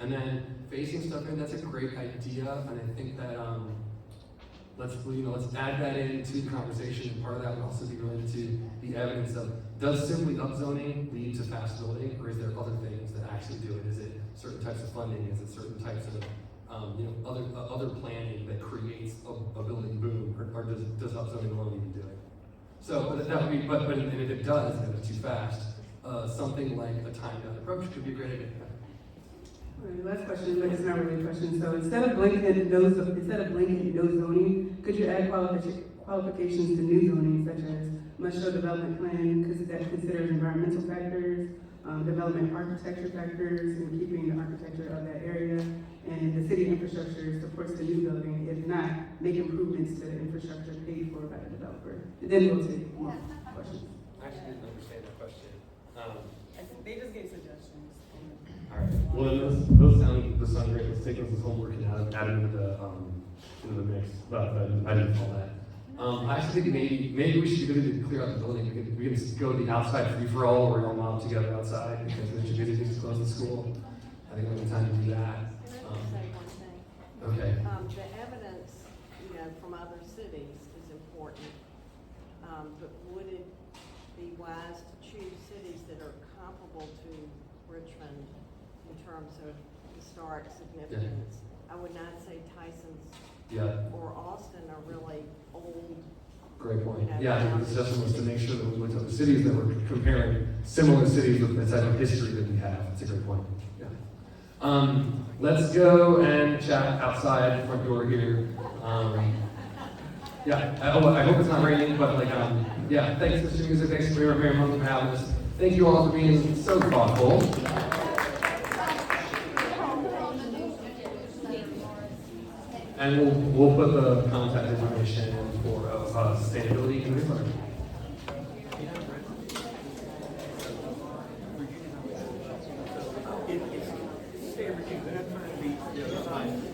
And then phasing stuff in, that's a great idea, and I think that, let's add that into the conversation, and part of that would also be related to the evidence of, does simply upzoning lead to fast building, or is there other things that actually do it? Is it certain types of funding? Is it certain types of, other planning that creates a building boom, or does upzoning alone even do it? So, that would be, and if it does, and if it's too fast, something like a timed-down approach could be a great idea. Last question, but it's not really a question. So instead of blanket no zoning, could you add qualifications to new zoning, such as must show development plan, because that considers environmental factors, development architecture factors, and keeping the architecture of that area, and the city infrastructure supports the new building. If not, make improvements to the infrastructure paid for by the developer. And then we'll take more questions. I actually didn't understand the question. They just gave suggestions. Alright, well, those sound great. Let's take those as homework and add them into the mix, but I didn't follow that. I actually think maybe we should be good to clear out the building. We can just go to the outside free-for-all where we all mob together outside because Mr. Busy needs to close the school. I think we have time to do that. Can I just say one thing? Okay. The evidence, from other cities is important, but would it be wise to choose cities that are comparable to Richmond in terms of historic significance? I would not say Tyson's or Austin are really old. Great point. Yeah, I think the suggestion was to make sure that we looked at the cities that were comparing similar cities with the type of history that we have. That's a great point. Yeah. Let's go and chat outside the front door here. I hope it's not raining, but thanks Mr. Music, thanks for Mayor Munson for having us. Thank you all for being so thoughtful. And we'll put the contact information for sustainability in the newsletter. It's fair review, but I'm trying to be